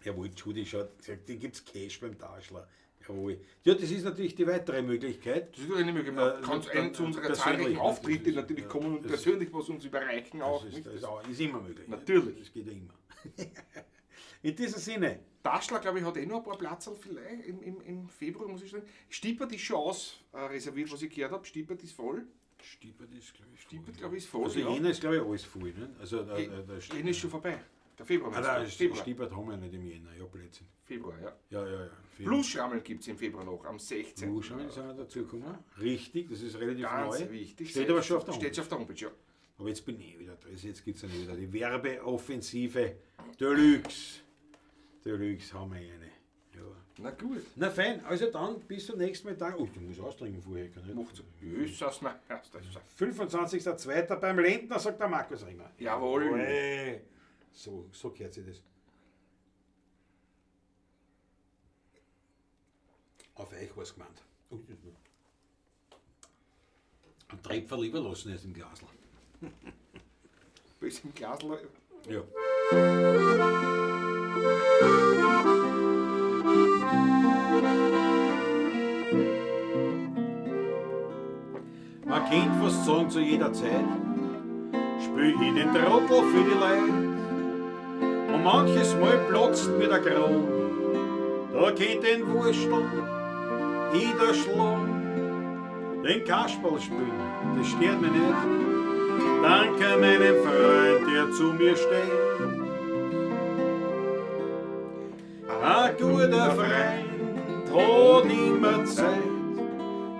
jawohl, Judy schaut, gesagt, den gibt es Cash beim Taschler. Jawohl. Ja, das ist natürlich die weitere Möglichkeit. Das ist eine Möglichkeit. Man kann dann zu unseren persönlich, zahlreichen ne? Auftritte Das ist- natürlich ja, kommen und das- persönlich was uns überreichen auch. Das nicht? ist immer möglich. Natürlich. Das geht ja immer. In diesem Sinne. Taschler, glaube ich, hat noch ein paar Platzl vielleicht im Februar, muss ich sagen. Stippert ist schon reserviert, was ich gehört habe. Stippert ist voll. Stiepert ist, glaube ich, Stippert, glaube ich, ist voll. Also ja. Jena ist, glaube ich, alles voll. Ne? Also Jena ist schon vorbei. Der Februar. Ah, meinst du? nein, Stiebert haben wir nicht im Jänner, ja, Blödsinn. Februar, ja. Ja. Bluesschrammeln gibt es im Februar noch, am 16. Bluesschrammeln sind wir dazugekommen. Richtig, das ist relativ Ganz neu. wichtig. Steht aber schon auf der Steht Homepage. auf der Homepage, ja. Aber jetzt bin ich wieder da. Jetzt gibt es ja wieder die Werbeoffensive Deluxe. Deluxe haben wir eine. Ja. Na gut. Na fein, also dann bis zum nächsten Mal. Oh, du musst austrinken vorher. Kann ich Macht's. Jöss, aus mir. Erst das ist 25.02. beim Lentner, sagt der Markus Ringer. Jawohl. So gehört sich das. Auf euch was gemeint. Oh, das ist nur. Ein Trepfer lieber lassen als im Glasl. Bis im Glasl. Ja. Man kennt fast sagen zu jeder Zeit, spül ich den Trottel für die Leute. Und manches Mal platzt mir der Kram. Da geht den Wurstel, ich da schlagen, den Kasperl spielen, das stört mich nicht. Danke meinem Freund, der zu mir steht. Ein guter Freund hat immer Zeit,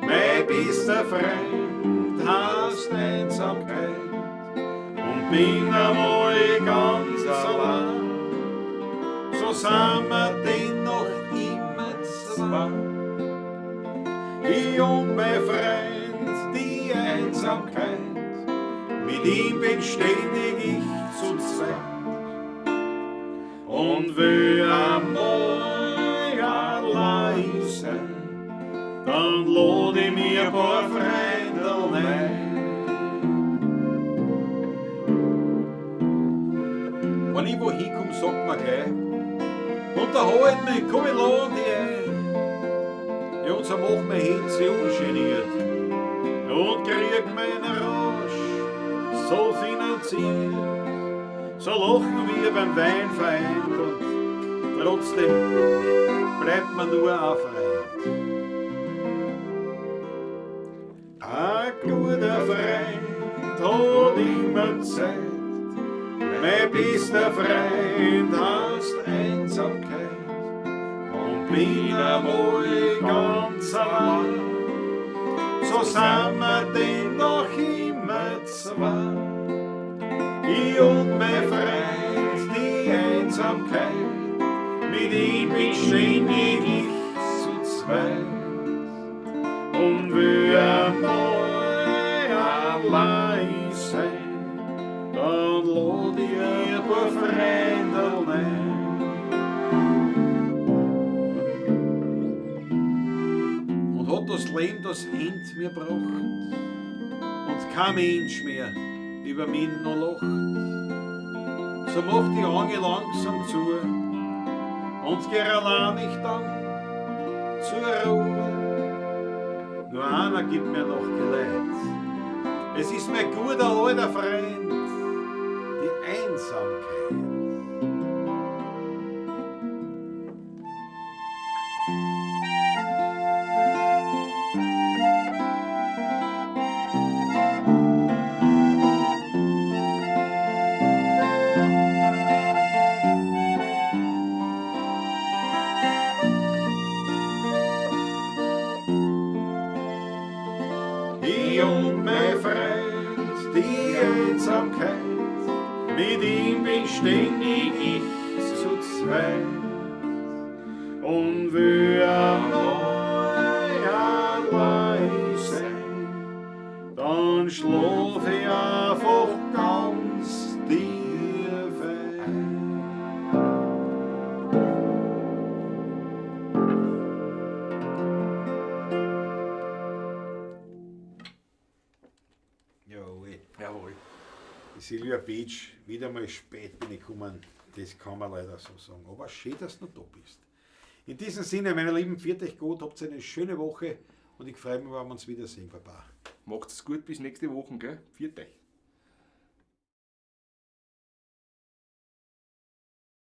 mein bester Freund heißt Einsamkeit. Und bin einmal ganz allein, so sind wir dennoch immer zwei. Ich und mein Freund, die Einsamkeit, mit ihm bin ständig ich zu zweit. Und will einmal allein sein, dann lade ich mir ein paar Freunde ein. Wenn ich wohin komme, sagt man gleich, unterhalt mich, komm, ich lade dich ein. Ja, und so macht mein Herz ungeniert und krieg meinen Rausch so finanziert. So lachen wir beim Weinfeind und trotzdem bleibt man nur ein Freund. Ein guter Freund hat immer Zeit, mein bester Freund heißt Einsamkeit. Und bin einmal ganz allein, so sind wir dennoch immer zwei. Ich und mein Freund, die Einsamkeit, mit ihm bin ständig ich zu zweit. Und will einmal allein sein, dann lade ich ein paar Freunde ein. Und hat das Leben das Hemd mir braucht und kein Mensch mehr über mich noch lacht, so macht die Augen langsam zu und geh allein ich dann zur Ruhe. Nur einer gibt mir noch Geleit, es ist mein guter alter Freund, die Einsamkeit. Ich und mein Freund, die Einsamkeit, mit ihm bin ständig ich zu zweit. Und will einmal allein sein, dann schlaf ich einfach ganz tief ein. Jawohl. Die Silvia Beach, wieder mal spät bin ich gekommen, das kann man leider so sagen. Aber schön, dass du noch da bist. In diesem Sinne, meine Lieben, pfiat euch gut, habt eine schöne Woche und ich freue mich, wenn wir uns wiedersehen, Papa. Macht's gut, bis nächste Woche, gell? Pfiat euch.